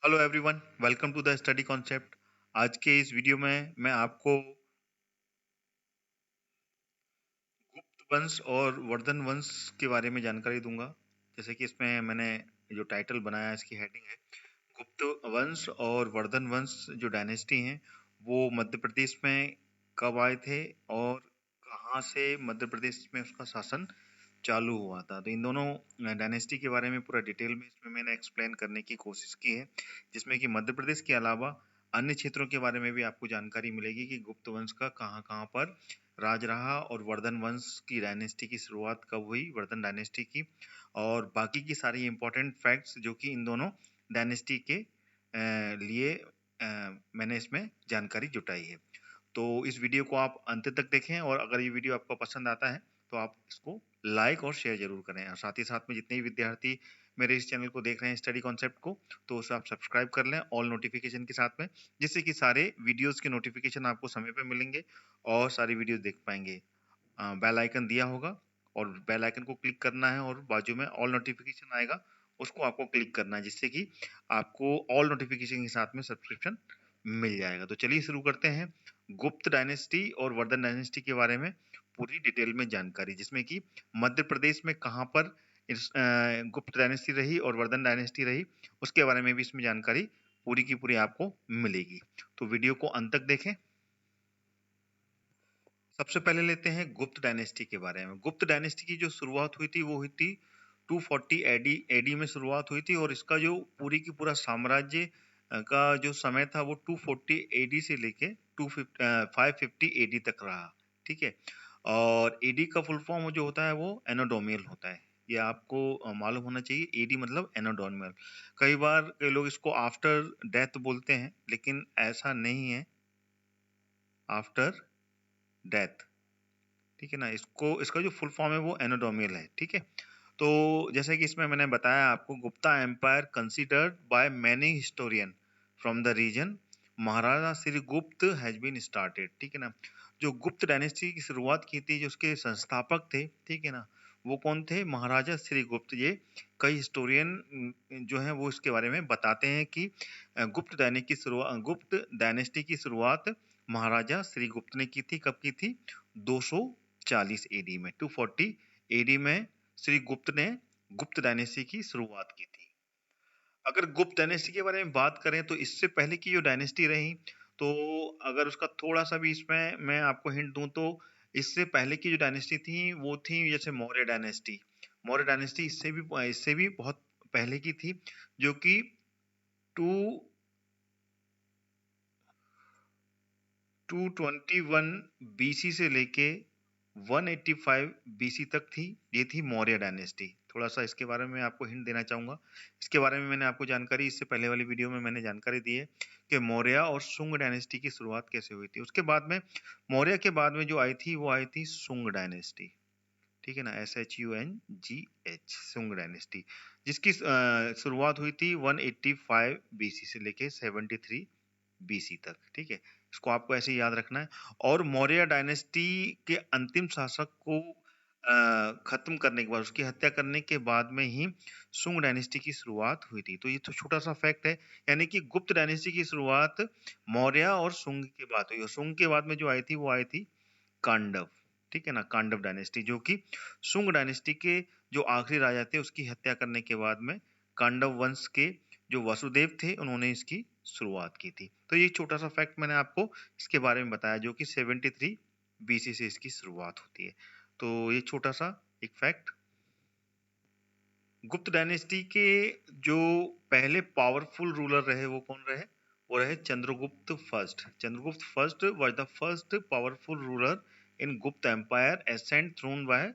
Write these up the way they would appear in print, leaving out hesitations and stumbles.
Hello everyone, welcome to the study concept. आज के इस वीडियो में मैं आपको गुप्त वंश और वर्धन वंश के बारे में जानकारी दूंगा। जैसे कि इसमें मैंने जो टाइटल बनाया है, इसकी हेडिंग है गुप्त वंश और वर्धन वंश। जो डायनेस्टी हैं वो मध्य प्रदेश में कब आए थे और कहाँ से मध्य प्रदेश में उसका शासन चालू हुआ था। तो इन दोनों डायनेस्टी के बारे में पूरा डिटेल में इसमें मैंने एक्सप्लेन करने की कोशिश की है, जिसमें कि मध्य प्रदेश के अलावा अन्य क्षेत्रों के बारे में भी आपको जानकारी मिलेगी कि गुप्त वंश का कहाँ कहाँ पर राज रहा और वर्धन वंश की डायनेस्टी की शुरुआत कब हुई, वर्धन डायनेस्टी की, और बाकी की सारी इंपॉर्टेंट फैक्ट्स जो कि इन दोनों डायनेस्टी के लिए मैंने इसमें जानकारी जुटाई है। तो इस वीडियो को आप अंत तक देखें और अगर ये वीडियो आपको पसंद आता है तो आप इसको लाइक और शेयर जरूर करें, और साथ ही साथ में जितने भी विद्यार्थी मेरे इस चैनल को देख रहे हैं स्टडी कॉन्सेप्ट को, तो उसे आप सब्सक्राइब कर लें ऑल नोटिफिकेशन के साथ में, जिससे कि सारे वीडियोस के नोटिफिकेशन आपको समय पे मिलेंगे और सारी वीडियोस देख पाएंगे। बेल आइकन दिया होगा और बेल आइकन को क्लिक करना है और बाजू में ऑल नोटिफिकेशन आएगा, उसको आपको क्लिक करना है, जिससे कि आपको ऑल नोटिफिकेशन के साथ में सब्सक्रिप्शन मिल जाएगा। तो चलिए शुरू करते हैं गुप्त डायनेस्टी और वर्धन डायनेस्टी के बारे में पूरी डिटेल में जानकारी, जिसमें कि मध्य प्रदेश में कहाँ पर गुप्त डायनेस्टी रही और वर्धन डायनेस्टी रही, उसके बारे में भी इसमें जानकारी पूरी की पूरी आपको मिलेगी। तो वीडियो को अंत तक देखें। सबसे पहले लेते हैं गुप्त डायनेस्टी के बारे में। गुप्त डायनेस्टी की जो शुरुआत हुई थी वो हुई थी 240 एडी में शुरुआत हुई थी, और इसका जो पूरी की पूरा साम्राज्य का जो समय था वो 240 एडी से लेके 550 एडी तक रहा। ठीक है, और एडी का फुल फॉर्म जो होता है वो एनोडोमियल होता है, ये आपको मालूम होना चाहिए। एडी मतलब एनोडोमियल। कई बार कई लोग इसको आफ्टर डेथ बोलते हैं, लेकिन ऐसा नहीं है, आफ्टर डेथ। ठीक है ना, इसको इसका जो फुल फॉर्म है वो एनोडोमियल है। ठीक है, तो जैसे कि इसमें मैंने बताया आपको, Gupta empire considered by many historian from the region Maharaja Shri Gupta has been started. ठीक है ना, जो गुप्त डायनेस्टी की शुरुआत की थी, जो उसके संस्थापक थे, ठीक है ना, वो कौन थे? महाराजा श्री गुप्त। ये कई हिस्टोरियन जो हैं वो इसके बारे में बताते हैं कि गुप्त डायनेस्टी की शुरुआत महाराजा श्री गुप्त ने की थी। कब की थी? 240 एडी में, 240 एडी में श्री गुप्त ने गुप्त डायनेस्टी की शुरुआत की थी। अगर गुप्त डायनेस्टी के बारे में बात करें तो इससे पहले की जो डायनेस्टी रही, तो अगर उसका थोड़ा सा भी इसमें मैं आपको हिंट दूं तो इससे पहले की जो डायनेस्टी थी वो थी जैसे मौर्य डायनेस्टी। मौर्य डायनेस्टी इससे भी बहुत पहले की थी, जो कि 221 बीसी से लेके 185 बीसी तक थी। ये थी मौर्य डायनेस्टी। थोड़ा सा इसके बारे में आपको हिंट देना चाहूंगा। इसके बारे में मैंने आपको जानकारी इससे पहले वाली वीडियो में मैंने जानकारी दी है कि मौर्य और शुंग डायनेस्टी की शुरुआत कैसे हुई थी। उसके बाद में मौर्य के बाद में जो आई थी वो आई थी शुंग डायनेस्टी। ठीक है ना, SHUNGH, शुंग डायनेस्टी, जिसकी शुरुआत हुई थी 185 बीसी से लेके 73 बीसी तक। ठीक है, इसको आपको ऐसे याद रखना है। और मौर्य डायनेस्टी के अंतिम शासक को खत्म करने के बाद, उसकी हत्या करने के बाद में ही शुंग डायनेस्टी की शुरुआत हुई थी। तो ये तो छोटा सा फैक्ट है, यानी कि गुप्त डायनेस्टी की शुरुआत मौर्य और शुंग के बाद हुई, और शुंग के बाद में जो आई थी वो आई थी कांडव। ठीक है ना, कांडव डायनेस्टी, जो कि शुंग डायनेस्टी के जो आखिरी राजा थे उसकी हत्या करने के बाद में कांडव वंश के जो वसुदेव थे उन्होंने इसकी शुरुआत की थी। तो ये छोटा सा फैक्ट मैंने आपको इसके बारे में बताया, जो कि 73 बीसी से इसकी शुरुआत होती है। तो ये छोटा सा एक फैक्ट। गुप्त डायनेस्टी के जो पहले पावरफुल रूलर रहे वो कौन रहे? वो रहे Chandragupta first. Chandragupta first was the first powerful ruler in Gupta empire ascent throne by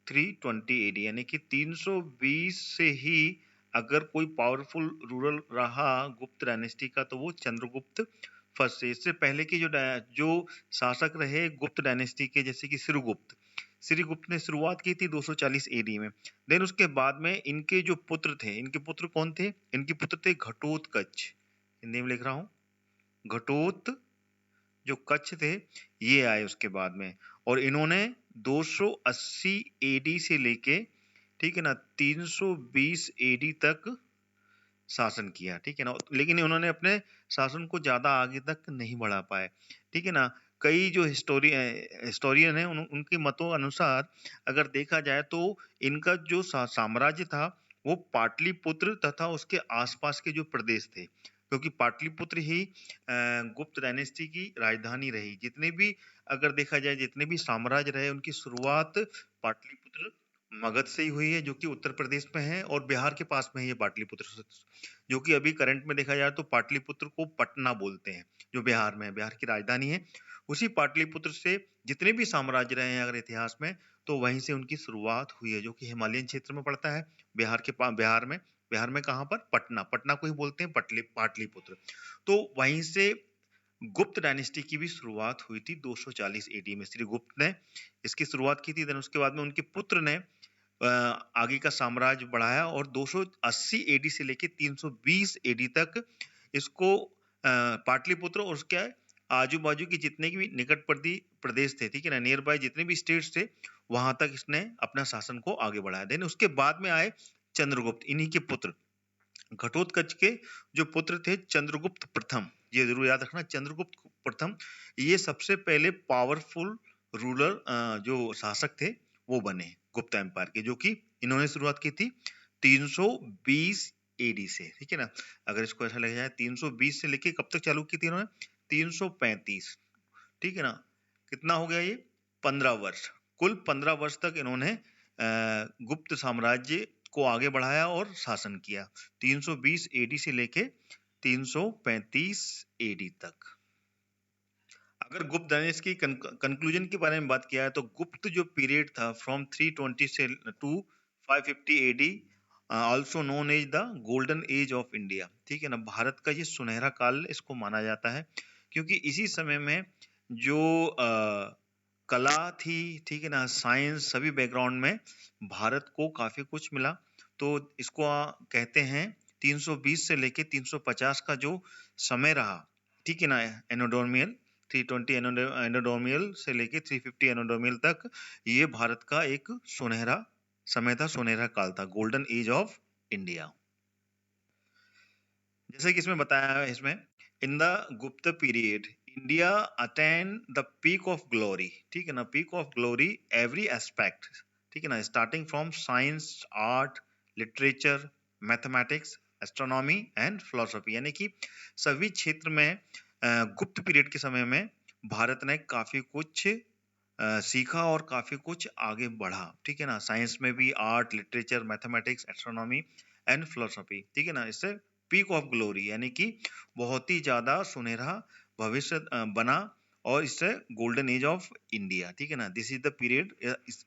320 AD, यानी कि 320 से ही अगर कोई पावरफुल रूरल रहा गुप्त डायनेस्टी का तो वो चंद्रगुप्त फर्स्ट से। इससे पहले की जो शासक रहे गुप्त डायनेस्टी के, जैसे कि श्रीगुप्त ने शुरुआत की थी 240 एडी में। देन उसके बाद में इनके जो पुत्र थे, इनके पुत्र कौन थे? इनके पुत्र थे घटोत्कच। हिंदी में लिख रहा हूं, घटोत जो कच्छ थे ये आए उसके बाद में, और इन्होंने 280 एडी से लेके, ठीक है ना, 320 एडी तक शासन किया, ठीक है ना। लेकिन उन्होंने अपने शासन को ज्यादा आगे तक नहीं बढ़ा पाए, ठीक है ना। कई जो हिस्टोरियन है उनके मतों अनुसार अगर देखा जाए तो इनका जो साम्राज्य था वो पाटलिपुत्र तथा उसके आसपास के जो प्रदेश थे, क्योंकि पाटलिपुत्र ही गुप्त डायनेस्टी की राजधानी रही। जितने भी अगर देखा जाए जितने भी साम्राज्य रहे उनकी शुरुआत पाटलिपुत्र मगध से ही हुई है, जो कि उत्तर प्रदेश में है और बिहार के पास में है ये पाटलिपुत्र, जो कि अभी करंट में देखा जाए तो पाटलिपुत्र को पटना बोलते हैं, जो बिहार में है, बिहार की राजधानी है। उसी पाटलिपुत्र से जितने भी साम्राज्य रहे हैं अगर इतिहास में, तो वहीं से उनकी शुरुआत हुई है, जो कि हिमालयन क्षेत्र में पड़ता है, बिहार में कहाँ पर? पटना, पटना को ही बोलते हैं पाटलिपुत्र। तो वहीं से गुप्त डायनेस्टी की भी शुरुआत हुई थी 240 एडी में। श्री गुप्त ने इसकी शुरुआत की थी, देन उसके बाद में उनके पुत्र ने आगे का साम्राज्य बढ़ाया और 280 एडी से लेके 320 एडी तक इसको पाटलिपुत्र और उसके आजू बाजू की जितने भी निकटवर्ती प्रदेश थे, ठीक है ना, नियर बाय जितने भी स्टेट्स थे, वहां तक इसने अपना शासन को आगे बढ़ाया। देन उसके बाद में आए चंद्रगुप्त, इन्हीं के पुत्र, घटोत्कच के जो पुत्र थे चंद्रगुप्त प्रथम, ये जरूर याद रखना, चंद्रगुप्त प्रथम ये सबसे पहले पावरफुल रूलर जो शासक थे वो बने गुप्ता एम्पायर के, जो कि इन्होंने शुरुआत की थी 320 एडी से, ठीक है ना। अगर इसको ऐसा लगा जाए 320 से लेके कब तक चालू की थी इन्होंने? 335, ठीक है ना। कितना हो गया ये? 15 वर्ष, कुल 15 वर्ष तक इन्होंने गुप्त साम्राज्य को आगे बढ़ाया और शासन किया, 320 एडी से लेके 335 एडी तक। अगर गुप्त डायनेस्टी की कंक्लूजन के बारे में बात किया है तो गुप्त जो पीरियड था फ्रॉम 320 से to 550 AD, also known as the golden age of India, ठीक है ना, भारत का ये सुनहरा काल इसको माना जाता है, क्योंकि इसी समय में जो कला थी, ठीक है ना, साइंस, सभी बैकग्राउंड में भारत को काफी कुछ मिला। तो इसको कहते हैं 320 से लेके 350 का जो समय रहा, ठीक है ना, एनोडोमियल 320 एनोडोमियल से लेके 350 एनोडोमियल तक, ये भारत का एक सुनहरा समय था, सुनहरा काल था, गोल्डन एज ऑफ इंडिया। जैसे कि इसमें बताया है, इसमें इन द गुप्त period India attain the peak of glory, ठीक है ना, peak of glory every aspect, ठीक है ना, starting from science, art, literature, mathematics, astronomy and philosophy, यानी कि सभी क्षेत्र में गुप्त पीरियड के समय में भारत ने काफी कुछ सीखा और काफी कुछ आगे बढ़ा, ठीक है ना, साइंस में भी, art, literature, mathematics, astronomy and philosophy, ठीक है ना। इससे पीक ऑफ ग्लोरी यानी कि बहुत ही ज्यादा सुनहरा भविष्य बना, और इससे गोल्डन एज ऑफ इंडिया, ठीक है ना, दिस इज द पीरियड,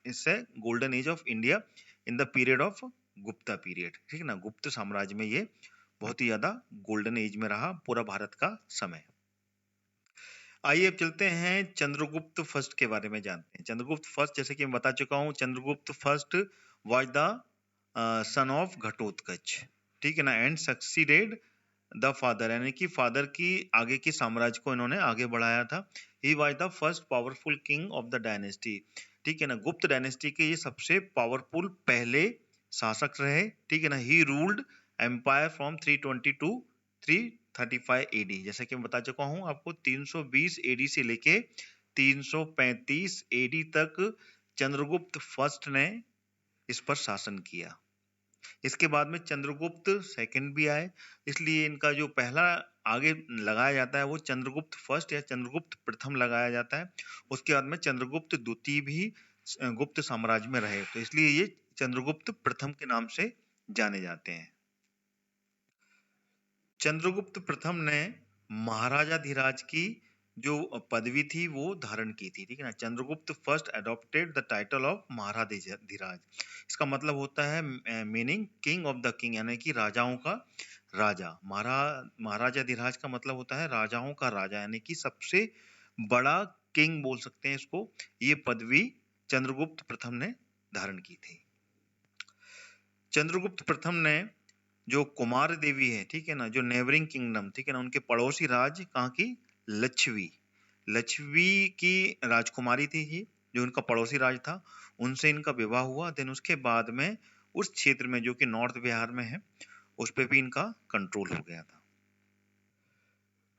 इससे golden age of India in the period of Gupta period, ठीक है ना, गुप्त साम्राज्य में ये बहुत ही ज्यादा गोल्डन एज में रहा पूरा भारत का समय। आइए अब चलते हैं चंद्रगुप्त फर्स्ट के बारे में जानते हैं। चंद्रगुप्त फर्स्ट, जैसे कि मैं बता चुका हूँ, Chandragupta first was the son of Ghatotkacha, ठीक है ना, एंड सक्सीडेड द फादर, यानी कि फादर की आगे की साम्राज्य को इन्होंने आगे बढ़ाया था। ही was the first powerful king of the dynasty, ठीक है ना, गुप्त डायनेस्टी के ये सबसे पावरफुल पहले शासक रहे, ठीक है ना। He ruled empire from 320 to 335 AD, जैसे कि मैं बता चुका हूं आपको, 320 एडी से लेके 335 एडी तक चंद्रगुप्त फर्स्ट ने इस पर शासन किया। इसके बाद में चंद्रगुप्त सेकंड भी आए, इसलिए इनका जो पहला आगे लगाया जाता है वो चंद्रगुप्त फर्स्ट या चंद्रगुप्त प्रथम लगाया जाता है। उसके बाद में चंद्रगुप्त द्वितीय भी गुप्त साम्राज्य में रहे, तो इसलिए ये चंद्रगुप्त प्रथम के नाम से जाने जाते हैं। चंद्रगुप्त प्रथम ने महाराजा धीराज की जो पदवी थी वो धारण की थी, ठीक है ना। Chandragupta first adopted the title of Maharajadhiraj, इसका मतलब होता है meaning king of the king, यानी कि राजाओं का राजा। महाराजा धीराज का मतलब होता है राजाओं का राजा, यानी कि सबसे बड़ा किंग बोल सकते हैं इसको। ये पदवी चंद्रगुप्त प्रथम ने धारण की थी। चंद्रगुप्त प्रथम ने जो कुमार देवी है, ठीक है ना, जो नेबरिंग किंगडम, ठीक है ना, उनके पड़ोसी राज कहाँ की? लच्छवी, लच्छवी की राजकुमारी थी ये, जो उनका पड़ोसी राज था, उनसे इनका विवाह हुआ। देन उसके बाद में उस क्षेत्र में जो कि नॉर्थ बिहार में है, उस पे भी इनका कंट्रोल हो गया था।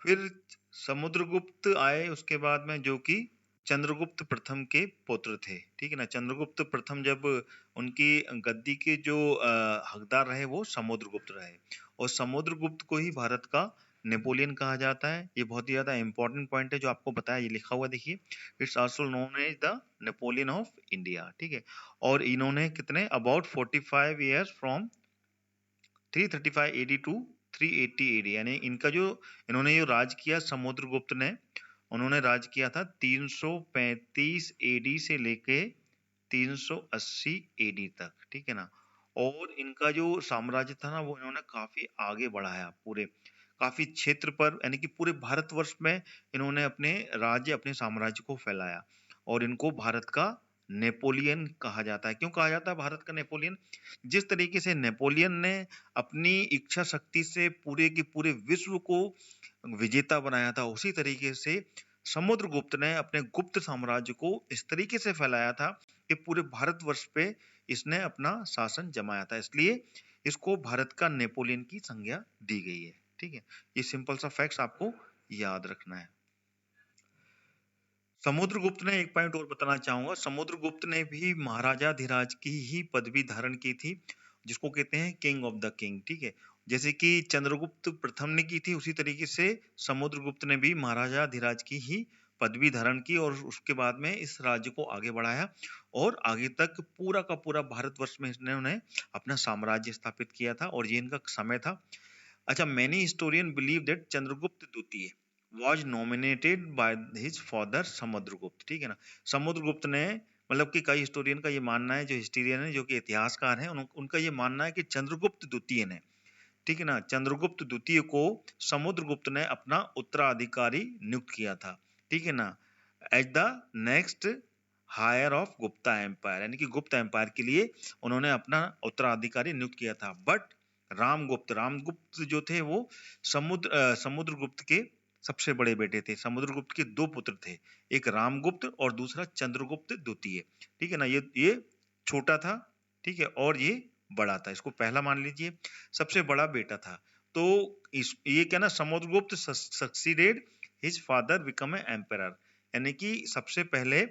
फिर समुद्रगुप्त आए उसके बाद में, जो कि चंद्रगुप्त प्रथम के पुत्र थे, ठीक है ना। चंद्रगुप्त प्रथम जब उनकी गद्दी के जो हकदार रहे वो समुद्रगुप्त रहे, और समुद्रगुप्त को ही भारत का नेपोलियन कहा जाता है। ये बहुत ही ज्यादा इंपॉर्टेंट पॉइंट है जो आपको बताया, ये लिखा हुआ देखिए, it's also known as the Napoleon of India, ठीक है। और इन्होंने कितने about 45 years from 335 AD to 380 AD, यानी इनका जो इन्होंने जो राज किया समुद्रगुप्त ने, उन्होंने राज किया था 335 एडी से लेके 380 एडी तक, ठीक है ना। और इनका जो साम्राज्य था ना, वो इन्होंने काफी आगे बढ़ाया, पूरे काफी क्षेत्र पर, यानी कि पूरे भारतवर्ष में इन्होंने अपने राज्य, अपने साम्राज्य को फैलाया, और इनको भारत का नेपोलियन कहा जाता है। क्यों कहा जाता है भारत का नेपोलियन? जिस तरीके से नेपोलियन ने अपनी इच्छा शक्ति से पूरे के पूरे विश्व को विजेता बनाया था, उसी तरीके से समुद्रगुप्त ने अपने गुप्त साम्राज्य को इस तरीके से फैलाया था कि पूरे भारतवर्ष पे इसने अपना शासन जमाया था, इसलिए इसको भारत का नेपोलियन की संज्ञा दी गई है, ठीक है। ये सिंपल सा फैक्ट्स आपको याद रखना है। समुद्रगुप्त ने, एक पॉइंट और बताना चाहूंगा, समुद्रगुप्त ने भी महाराजा धीराज की ही पदवी धारण की थी, जिसको कहते हैं किंग ऑफ द किंग, ठीक है। जैसे कि चंद्रगुप्त प्रथम ने की थी, उसी तरीके से समुद्रगुप्त ने भी महाराजा धीराज की ही पदवी धारण की, और उसके बाद में इस राज्य को आगे बढ़ाया, और आगे तक पूरा का पूरा भारतवर्ष में इन्होंने अपना साम्राज्य स्थापित किया था, और ये इनका समय था। अच्छा, many historian believe that Chandragupta द्वितीय was nominated by his father Samudragupta, ठीक है ना। समुद्रगुप्त ने, मतलब कि कई हिस्टोरियन का ये मानना है, जो हिस्टोरियन है, जो कि इतिहासकार हैं, उनका ये मानना है कि चंद्रगुप्त द्वितीय ने, ठीक है ना, चंद्रगुप्त द्वितीय को समुद्रगुप्त ने अपना उत्तराधिकारी नियुक्त किया था, ठीक है ना, as the next higher of Gupta empire, यानी कि गुप्त एम्पायर के लिए उन्होंने अपना उत्तराधिकारी नियुक्त किया था। बट रामगुप्त जो थे वो समुद्रगुप्त के सबसे बड़े बेटे थे। समुद्रगुप्त के दो पुत्र थे, एक रामगुप्त और दूसरा चंद्रगुप्त द्वितीय, ठीक है ना। ये छोटा था, ठीक है, और ये बड़ा था, इसको पहला मान लीजिए, सबसे बड़ा बेटा था। तो ये क्या ना, Samudragupta succeeded his father become a emperor, यानी कि सबसे पहले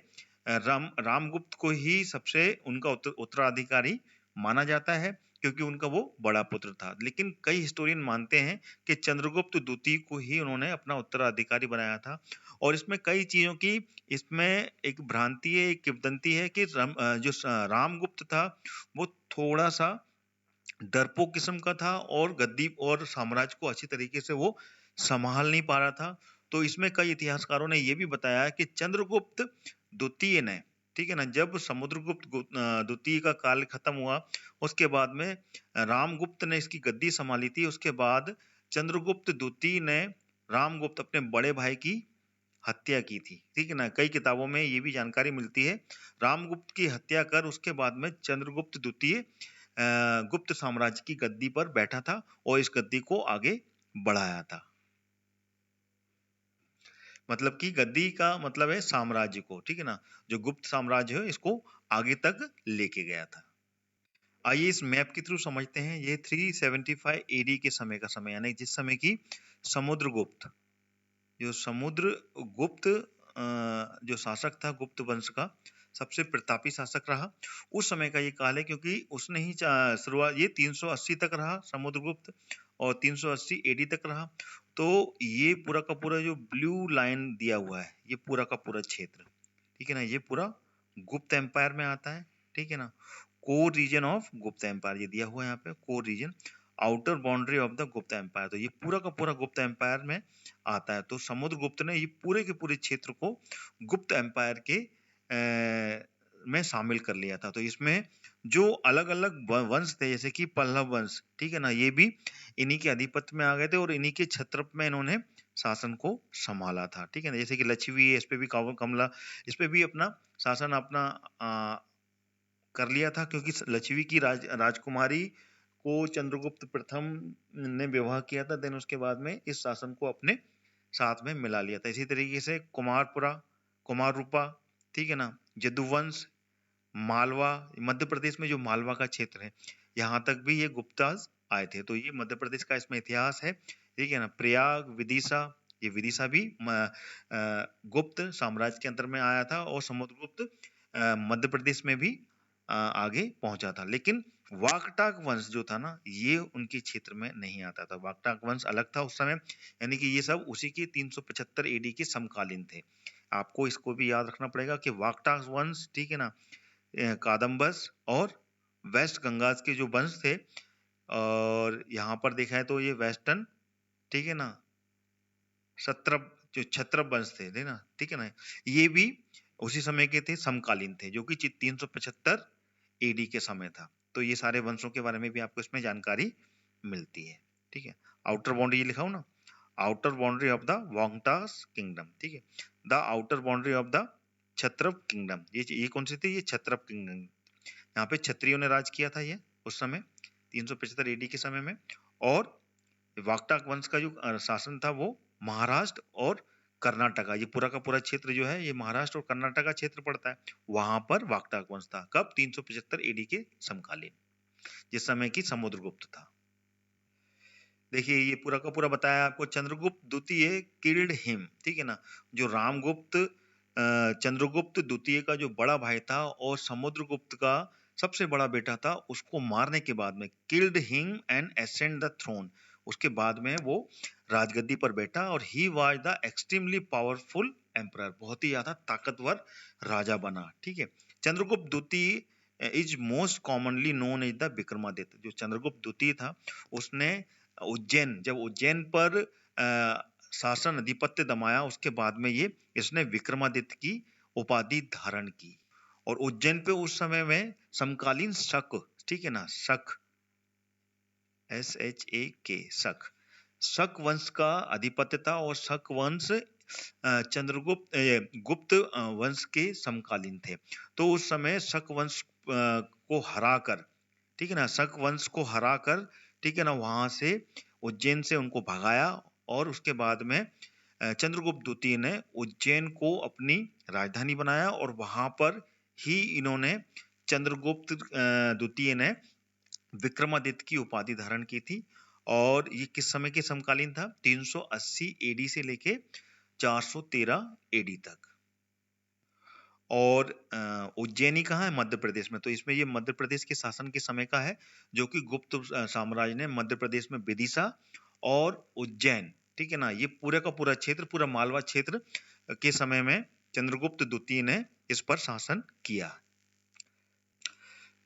रामगुप्त को ही सबसे उनका उत्तराधिकारी माना जाता है, क्योंकि उनका वो बड़ा पुत्र था। लेकिन कई हिस्टोरियन मानते हैं कि चंद्रगुप्त द्वितीय को ही उन्होंने अपना उत्तराधिकारी बनाया था। और इसमें कई चीजों की, इसमें एक भ्रांति है, एक किंवदंती है कि जो रामगुप्त था वो थोड़ा सा डरपोक किस्म का था, और गद्दी और साम्राज्य को अच्छी तरीके से वो संभाल नहीं पा रहा था। तो इसमें कई इतिहासकारों ने ये भी बताया कि चंद्रगुप्त द्वितीय ने, ठीक है ना, जब समुद्रगुप्त द्वितीय का काल खत्म हुआ, उसके बाद में रामगुप्त ने इसकी गद्दी संभाली थी। उसके बाद चंद्रगुप्त द्वितीय ने रामगुप्त अपने बड़े भाई की हत्या की थी, ठीक है ना। कई किताबों में ये भी जानकारी मिलती है, रामगुप्त की हत्या कर उसके बाद में चंद्रगुप्त द्वितीय गुप्त साम्राज्य की गद्दी पर बैठा था, और इस गद्दी को आगे बढ़ाया था। मतलब कि गद्दी का मतलब है साम्राज्य को, ठीक है ना, जो गुप्त साम्राज्य है इसको आगे तक लेके गया था। आइए इस मैप के थ्रू समझते हैं। ये 375 एडी के समय का समय, यानी जिस समय की समुद्रगुप्त जो शासक था गुप्त वंश का, सबसे प्रतापी शासक रहा, उस समय का ये काल है, क्योंकि उसने ही शुरुआत, ये 380 तक रहा समुद्रगुप्त, और 380 एडी तक रहा। तो ये पूरा का पूरा जो ब्लू लाइन दिया हुआ है, ये पूरा का पूरा क्षेत्र, ठीक है ना, ये पूरा गुप्त एम्पायर में आता है, ठीक है ना। Core region of Gupta empire ये दिया हुआ है यहाँ पे, core region, outer boundary of the Gupta empire, तो ये पूरा का पूरा गुप्त एम्पायर में आता है। तो समुद्रगुप्त ने ये पूरे के पूरे क्षेत्र को गुप्त एम्पायर के में शामिल कर लिया था। तो इसमें जो अलग अलग वंश थे, जैसे कि पल्लव वंश, ठीक है ना, ये भी इन्हीं के अधिपत्य में आ गए थे, और इन्हीं के छत्रप में इन्होंने शासन को संभाला था, ठीक है ना। जैसे कि लच्छवी, इस पे भी कमला, इस पे भी अपना शासन अपना कर लिया था, क्योंकि लच्छवी की राजकुमारी को चंद्रगुप्त प्रथम ने विवाह किया था, देन उसके बाद में इस शासन को अपने साथ में मिला लिया था। इसी तरीके से कुमाररूपा, ठीक है ना, यदुवंश, मालवा, मध्य प्रदेश में जो मालवा का क्षेत्र है, यहाँ तक भी ये गुप्ताज आए थे। तो ये मध्य प्रदेश का इसमें इतिहास है, ठीक है ना। प्रयाग, विदिशा, ये विदिशा भी गुप्त साम्राज्य के अंदर में आया था, और समुद्रगुप्त मध्य प्रदेश में भी आगे पहुंचा था। लेकिन वाकटाक वंश जो था ना, ये उनके क्षेत्र में नहीं आता था। वाकटाक वंश अलग था उस समय, यानी कि ये सब उसी के 375 एडी के समकालीन थे। आपको इसको भी याद रखना पड़ेगा कि वाकटाक वंश, ठीक है ना, कादम्बस और वेस्ट गंगास के जो वंश थे, और यहाँ पर देखा है तो ये वेस्टर्न, ठीक है ना, सत्रप, जो क्षत्रप वंश थे ना, ठीक है ना, ये भी उसी समय के थे, समकालीन थे, जो कि 375 एडी के समय था। तो ये सारे वंशों के बारे में भी आपको इसमें जानकारी मिलती है, ठीक है। आउटर बाउंड्री लिखा हूं ना, outer boundary of the Vakatakas kingdom, ठीक है। The outer boundary of the Kshatrapa kingdom, ये कौन सी थी? ये क्षत्रप किंगडम। यहाँ पे क्षत्रियों ने राज किया था ये उस समय 375 एडी के समय में। और वाकटाक वंश का जो शासन था वो महाराष्ट्र और कर्नाटका, ये पूरा का पूरा क्षेत्र जो है ये महाराष्ट्र और कर्नाटक का क्षेत्र पड़ता है, वहां पर वाकटाक वंश था। कब? 375 एडी के समकालीन, जिस समय की समुद्रगुप्त था। देखिए ये पूरा का पूरा बताया आपको। चंद्रगुप्त द्वितीय किल्ड हिम, ठीक है ना, जो रामगुप्त चंद्रगुप्त द्वितीय का जो बड़ा भाई था और समुद्रगुप्त का सबसे बड़ा बेटा था, उसको मारने के बाद में killed him and ascend the throne, उसके बाद में वो राजगद्दी पर बैठा, और he was the extremely powerful emperor, बहुत ही ज्यादा ताकतवर राजा बना, ठीक है। चंद्रगुप्त द्वितीय is most commonly known as the Vikramaditya. जो चंद्रगुप्त द्वितीय था, उसने उज्जैन, जब उज्जैन पर शासन अधिपत्य दमाया, उसके बाद में ये इसने विक्रमादित्य की उपाधि धारण की। और उज्जैन पे उस समय में समकालीन शक, ठीक है ना, शक, SHAK, शक, शक वंश का अधिपत्य था। और शक वंश चंद्रगुप्त गुप्त वंश के समकालीन थे। तो उस समय शक वंश को हराकर, ठीक है ना, शक वंश को हराकर, ठीक है ना, वहां से उज्जैन से उनको भगाया। और उसके बाद में चंद्रगुप्त द्वितीय ने उज्जैन को अपनी राजधानी बनाया, और वहां पर ही इन्होंने चंद्रगुप्त द्वितीय ने विक्रमादित्य की उपाधि धारण की थी। और ये किस समय के समकालीन था? 380 एडी से लेके 413 एडी तक। और उज्जैनी कहाँ है? मध्य प्रदेश में। तो इसमें ये मध्य प्रदेश के शासन के समय का है, जो कि गुप्त साम्राज्य ने मध्य प्रदेश में विदिशा और उज्जैन, ठीक है ना, ये पूरे का पूरा क्षेत्र, पूरा मालवा क्षेत्र के समय में चंद्रगुप्त द्वितीय ने इस पर शासन किया।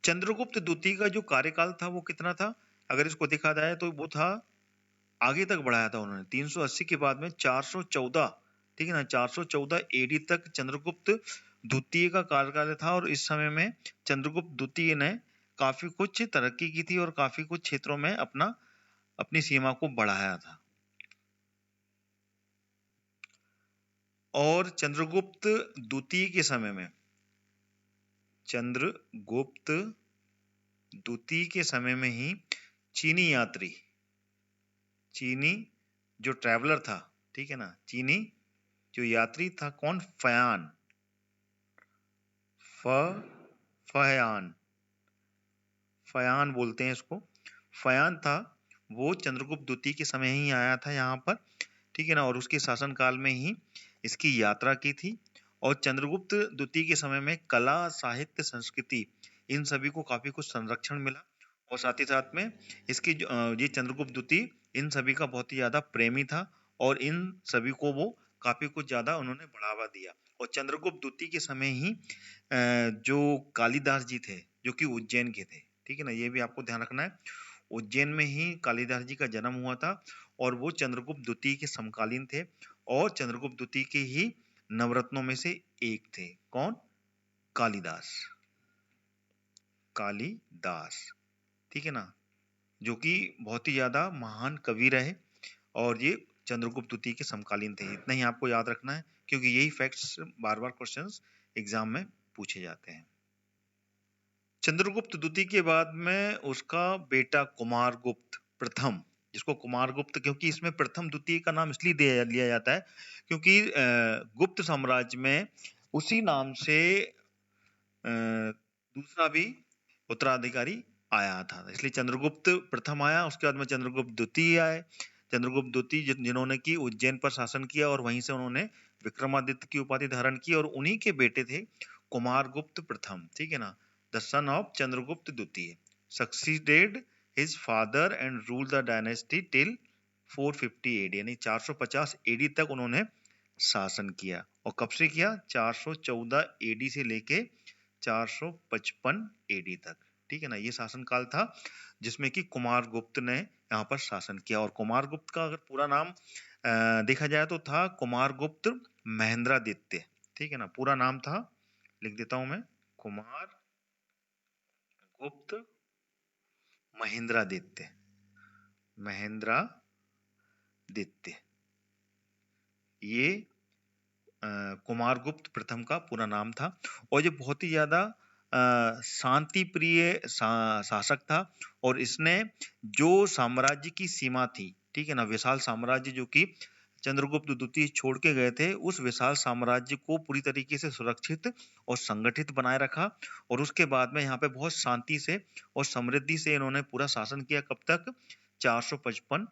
चंद्रगुप्त द्वितीय का जो कार्यकाल था वो कितना था? अगर इसको देखा जाए तो वो था, आगे तक बढ़ाया था उन्होंने 380 के बाद में 414, ठीक है ना, 414 एडी तक चंद्रगुप्त द्वितीय का कार्यकाल था। और इस समय में चंद्रगुप्त द्वितीय ने काफी कुछ तरक्की की थी और काफी कुछ क्षेत्रों में अपनी सीमा को बढ़ाया था। और चंद्रगुप्त द्वितीय के समय में, चंद्रगुप्त द्वितीय के समय में ही चीनी यात्री, चीनी जो ट्रैवलर था, ठीक है ना, चीनी जो यात्री था, कौन? फयान, फयान, फयान बोलते हैं इसको, फयान था, वो चंद्रगुप्त द्वितीय के समय ही आया था यहाँ पर, ठीक है ना। और उसके शासनकाल में ही इसकी यात्रा की थी। और चंद्रगुप्त द्वितीय के समय में कला, साहित्य, संस्कृति, इन सभी को काफी कुछ संरक्षण मिला। और साथ ही साथ में इसकी ये चंद्रगुप्त द्वितीय इन सभी का बहुत ही ज्यादा प्रेमी था, और इन सभी को वो काफी कुछ ज्यादा उन्होंने बढ़ावा दिया। और चंद्रगुप्त द्वितीय के समय ही जो कालिदास जी थे, जो कि उज्जैन के थे, ठीक है ना, ये भी आपको ध्यान रखना है। उज्जैन में ही कालिदास जी का जन्म हुआ था, और वो चंद्रगुप्त द्वितीय के समकालीन थे, और चंद्रगुप्त द्वितीय के ही नवरत्नों में से एक थे। कौन? कालिदास, कालिदास, ठीक है ना, जो कि बहुत ही ज्यादा महान कवि रहे, और ये चंद्रगुप्त द्वितीय के समकालीन थे। इतना ही आपको याद रखना है, क्योंकि यही फैक्ट्स बार बार क्वेश्चंस एग्जाम में पूछे जाते हैं। चंद्रगुप्त द्वितीय के बाद में उसका बेटा कुमारगुप्त प्रथम, जिसको कुमारगुप्त, क्योंकि इसमें प्रथम द्वितीय का नाम इसलिए लिया जाता है क्योंकि गुप्त साम्राज्य में उसी नाम से दूसरा भी उत्तराधिकारी आया था, इसलिए चंद्रगुप्त प्रथम आया, उसके बाद में चंद्रगुप्त द्वितीय आए। चंद्रगुप्त द्वितीय जिन्होंने की उज्जैन पर शासन किया और वहीं से उन्होंने विक्रमादित्य की उपाधि धारण की, और उन्हीं के बेटे थे कुमारगुप्त प्रथम, ठीक है ना, द सन ऑफ चंद्रगुप्त द्वितीय, succeeded his father and rule the dynasty till 450 AD, यानी 450 एडी तक उन्होंने शासन किया। और कब से किया? 414 एडी से लेके 455 एडी तक, ठीक है ना। ये शासन काल था जिसमें कि कुमारगुप्त ने यहाँ पर शासन किया। और कुमारगुप्त का अगर पूरा नाम देखा जाए तो था कुमारगुप्त महेंद्रादित्य, ठीक है ना। पूरा नाम था, लिख देता हूं मैं, कुमारगुप्त महेंद्रादित्य, महेंद्रादित्य, ये कुमारगुप्त प्रथम का पूरा नाम था। और ये बहुत ही ज्यादा शांति प्रिय शासक था, और इसने जो साम्राज्य की सीमा थी, ठीक है ना, विशाल साम्राज्य जो कि चंद्रगुप्त द्वितीय छोड़ के गए थे, उस विशाल साम्राज्य को पूरी तरीके से सुरक्षित और संगठित बनाए रखा। और उसके बाद में यहाँ पे बहुत शांति से और समृद्धि से इन्होंने पूरा शासन किया। कब तक? 455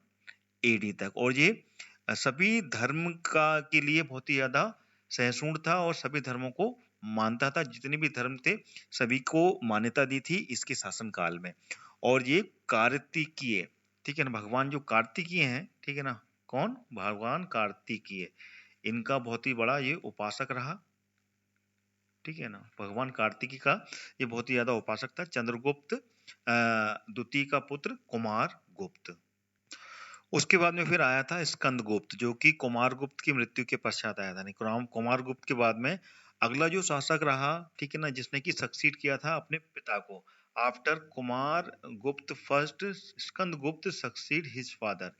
एडी तक। और ये सभी धर्म का के लिए बहुत ही ज्यादा सहिष्णु था और सभी धर्मों को मानता था, जितने भी धर्म थे सभी को मान्यता दी थी इसके शासन काल में। और ये कार्तिकीय, ठीक है ना, भगवान जो कार्तिकीय हैं, ठीक है ना, कौन? भगवान कार्तिकीय, इनका बहुत ही बड़ा ये उपासक रहा, ठीक है ना। भगवान कार्तिकी का ये बहुत ही ज्यादा उपासक था। चंद्रगुप्त द्वितीय का पुत्र कुमारगुप्त। उसके बाद में फिर आया था स्कंदगुप्त, जो कि कुमारगुप्त की मृत्यु के पश्चात आया था। कुमारगुप्त के बाद में अगला जो शासक रहा, ठीक है ना, जिसने की सक्सीड किया था अपने पिता को, after Kumaragupta first Skandagupta succeed his father,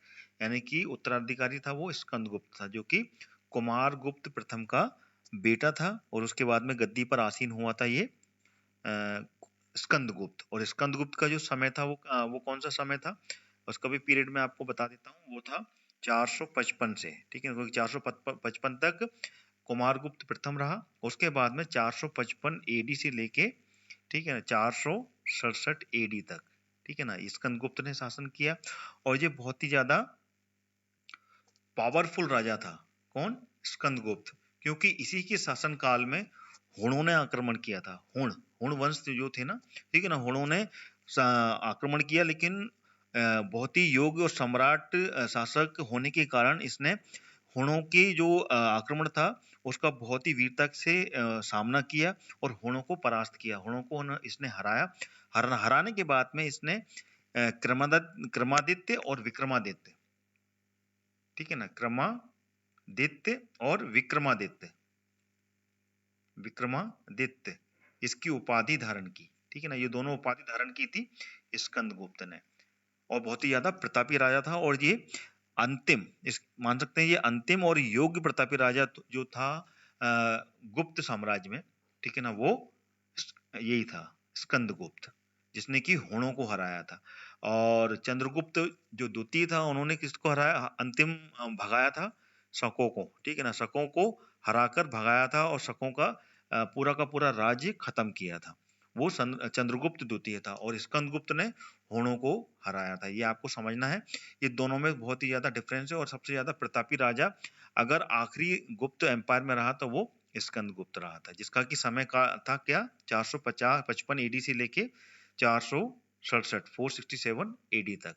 यानी कि उत्तराधिकारी था वो स्कंदगुप्त था, जो कि कुमारगुप्त प्रथम का बेटा था। और उसके बाद में गद्दी पर आसीन हुआ था ये स्कंदगुप्त। और स्कंदगुप्त का जो समय था वो कौन सा समय था, उसका भी पीरियड मैं आपको बता देता हूँ। वो था 455 से, ठीक है, क्योंकि 455 तक कुमारगुप्त प्रथम रहा। उसके बाद में 455 एडी से लेके, ठीक है ना, 467 एडी तक, ठीक है ना, स्कंदगुप्त ने शासन किया। और ये बहुत ही ज्यादा पावरफुल राजा था। कौन? स्कंदगुप्त, क्योंकि इसी के शासन काल में हुणों ने आक्रमण किया था। हुण वंश जो थे ना, ठीक है ना, हुणों ने आक्रमण किया, लेकिन बहुत ही योग्य और सम्राट शासक होने के कारण इसने हुणों की जो आक्रमण था उसका बहुत ही वीरता से सामना किया और हुणों को परास्त किया। हुणों को इसने हराया। हराने के बाद में इसने क्रमादित्य और विक्रमादित्य, ठीक है ना, क्रमादित्य और विक्रमादित्य इसकी उपाधि धारण की, ठीक है ना। ये दोनों उपाधि धारण की थी स्कंदगुप्त ने, और बहुत ही ज्यादा प्रतापी राजा था। और ये अंतिम, इस मान सकते हैं ये अंतिम और योग्य प्रतापी राजा जो था गुप्त साम्राज्य में, ठीक है ना, वो यही था स्कंदगुप्त, जिसने कि हुणों को हराया था। और चंद्रगुप्त जो द्वितीय था, उन्होंने किसको हराया? अंतिम भगाया था शकों को, ठीक है ना, शकों को हराकर भगाया था और शकों का पूरा राज्य खत्म किया था। वो चंद्रगुप्त द्वितीय था, और स्कंदगुप्त ने हुणों को हराया था। ये आपको समझना है, ये दोनों में बहुत ही ज्यादा डिफरेंस है। और सबसे ज्यादा प्रतापी राजा अगर आखिरी गुप्त एम्पायर में रहा तो वो स्कंदगुप्त रहा था, जिसका कि समय का था क्या? 455 एडी से लेके 467 एडी तक।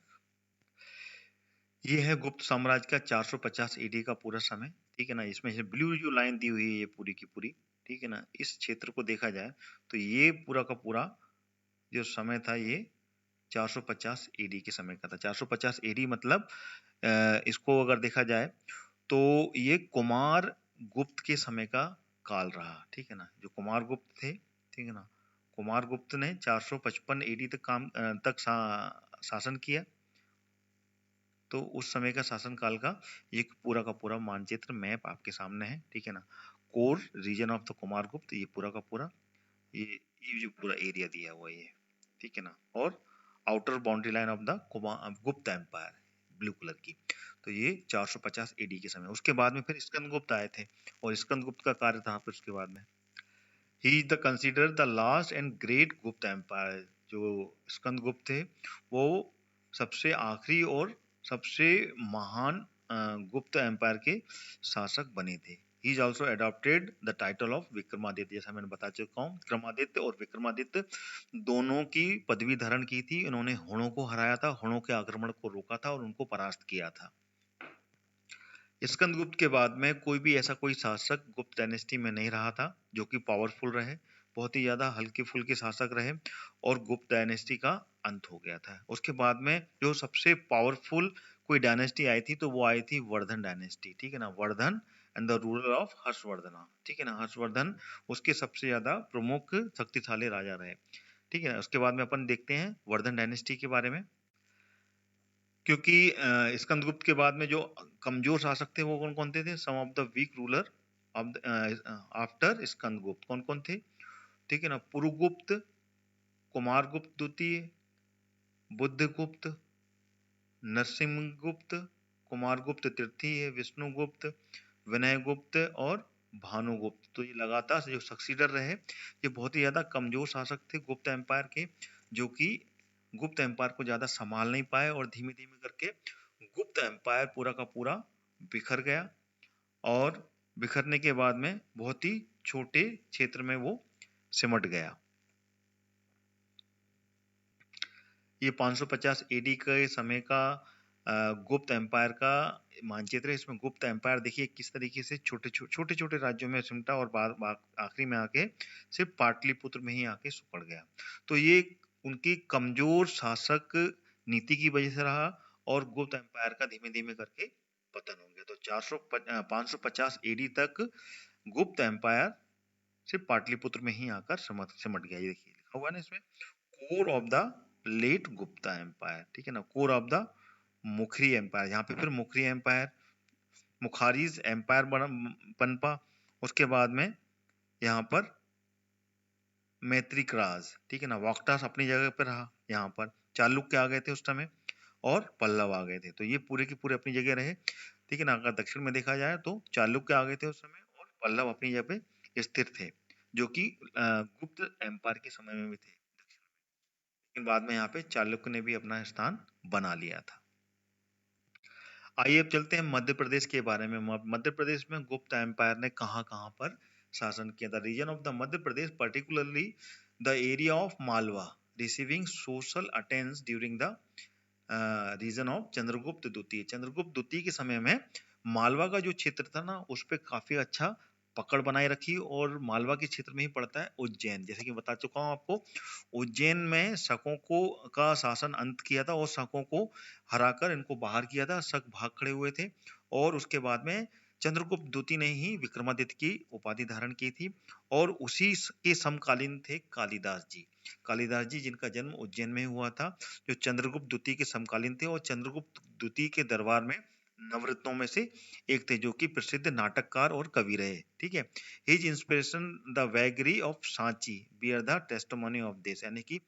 ये है गुप्त साम्राज्य का 450 एडी का पूरा समय, ठीक है ना। इसमें से ब्लू जो लाइन दी हुई है ये पूरी की पूरी, ठीक है ना, इस क्षेत्र को देखा जाए तो ये पूरा का पूरा जो समय था ये 450 एडी के समय का था। 450 एडी मतलब इसको अगर देखा जाए तो ये कुमार गुप्त के समय का काल रहा, ठीक है ना। जो कुमार गुप्त थे, ठीक है ना, कुमार गुप्त ने 455 एडी तक शासन किया। तो उस समय का शासन काल का एक पूरा का पूरा मानचित्र मैप आपके सामने है, ठीक है ना। Core region of the Kumara Gupta, ये पूरा का पूरा ये जो पूरा एरिया दिया हुआ है ये, ठीक है ना। और outer boundary line of the Gupta empire blue colour की। तो ये 450 एडी के समय। उसके बाद में फिर स्कंदगुप्त आए थे, और स्कंदगुप्त का कार्य था फिर उसके बाद में, he is the consider the last and great गुप्त एम्पायर। जो स्कंदगुप्त थे वो सबसे आखिरी और सबसे महान गुप्त एम्पायर के शासक बने थे। He is also adopted the title of Vikramaditya, जैसा मैंने बता चुका हूँ। विक्रमादित्य और विक्रमादित्य दोनों की पदवी धारण की थी। इन्होंने हुणों को हराया था, हुणों के आक्रमण को रोका था और उनको परास्त किया था। स्कंदगुप्त के बाद में कोई भी ऐसा कोई शासक गुप्त डायनेस्टी में नहीं रहा था जो कि पावरफुल रहे, बहुत ही ज्यादा हल्के फुल्के शासक रहे और गुप्त डायनेस्टी का अंत हो गया था। उसके बाद में जो सबसे पावरफुल कोई डायनेस्टी आई थी तो वो आई थी वर्धन डायनेस्टी, ठीक है ना। Vardhan and the ruler of Harshvardhan, ठीक है ना। हर्षवर्धन उसके सबसे ज्यादा प्रमुख शक्तिशाली राजा रहे, ठीक है। उसके बाद में अपन देखते हैं वर्धन डायनेस्टी के बारे में, क्योंकि स्कंदगुप्त के बाद में जो कमजोर शासक थे वो कौन कौन थे? Some of the weak ruler of after Skandagupta कौन कौन थे? ठीक है ना। पुरुगुप्त, कुमारगुप्त द्वितीय, बुद्धगुप्त, नरसिंहगुप्त, कुमारगुप्त तृतीय, विष्णुगुप्त, विनयगुप्त और भानुगुप्त। तो ये लगातार जो सक्सीडर रहे, ये बहुत ही ज्यादा कमजोर शासक थे गुप्त एम्पायर के, जो कि गुप्त एम्पायर को ज्यादा संभाल नहीं पाए और धीमे धीमे करके गुप्त एम्पायर पूरा का पूरा बिखर गया और बिखरने के बाद में बहुत ही छोटे क्षेत्र में वो सिमट गया। ये 550 एडी के समय का गुप्त एम्पायर का मानचित्र है। इसमें गुप्त एम्पायर देखिए किस तरीके से छोटे छोटे राज्यों में सिमटा और आखिरी में आके सिर्फ पाटलिपुत्र में ही आके सिकुड़ गया। तो ये उनकी कमजोर शासक नीति की वजह से रहा और गुप्त एम्पायर का धीमे धीमे करके पतन हो गया। तो 550 एडी तक गुप्त एम्पायर सिर्फ पाटलिपुत्र में ही आकर सिमट गया। ये देखिए लिखा हुआ है ना इसमें, core of the late Gupta empire, ठीक है ना। Core of the Maukhari empire, यहाँ पे फिर मुखरी एम्पायर, मुखारीज एम्पायर पनपा। उसके बाद में यहाँ पर मैत्रिक राज, ठीक है ना। वाक्टास अपनी जगह पर रहा, यहाँ पर चालुक्य आ गए थे उस समय और पल्लव आ गए थे, तो ये पूरे की पूरे अपनी जगह रहे, ठीक है ना। अगर दक्षिण में देखा जाए तो चालुक्य आ गए थे उस समय और पल्लव अपनी जगह पे स्थिर थे, जो कि गुप्त एम्पायर के समय में भी थे, लेकिन बाद में यहाँ पे चालुक्य ने भी अपना स्थान बना लिया था। आइए अब चलते हैं मध्य प्रदेश के बारे में। मध्य प्रदेश में गुप्त एम्पायर ने कहाँ कहाँ पर शासन किया था? Region of the Madhya Pradesh, particularly the area of Malwa receiving social attention during the region of Chandragupta द्वितीय। चंद्रगुप्त द्वितीय के समय में मालवा का जो क्षेत्र था ना, उस पर काफी अच्छा पकड़ बनाए रखी और मालवा के क्षेत्र में ही पड़ता है उज्जैन, जैसे कि बता चुका हूँ आपको। उज्जैन में शकों को का शासन अंत किया था और शकों को हराकर इनको बाहर किया था। शक भाग खड़े हुए थे और उसके बाद में चंद्रगुप्त द्वितीय ने ही विक्रमादित्य की उपाधि धारण की थी और उसी के समकालीन थे कालिदास जी। कालिदास जी जिनका जन्म उज्जैन में हुआ था, जो चंद्रगुप्त द्वितीय के समकालीन थे और चंद्रगुप्त द्वितीय के दरबार में नवरत्नों में से एक थे, जो कि प्रसिद्ध नाटककार और कवि रहे, ठीक है। His inspiration the vagary of Sanchi bear the testimony of this, यानी कि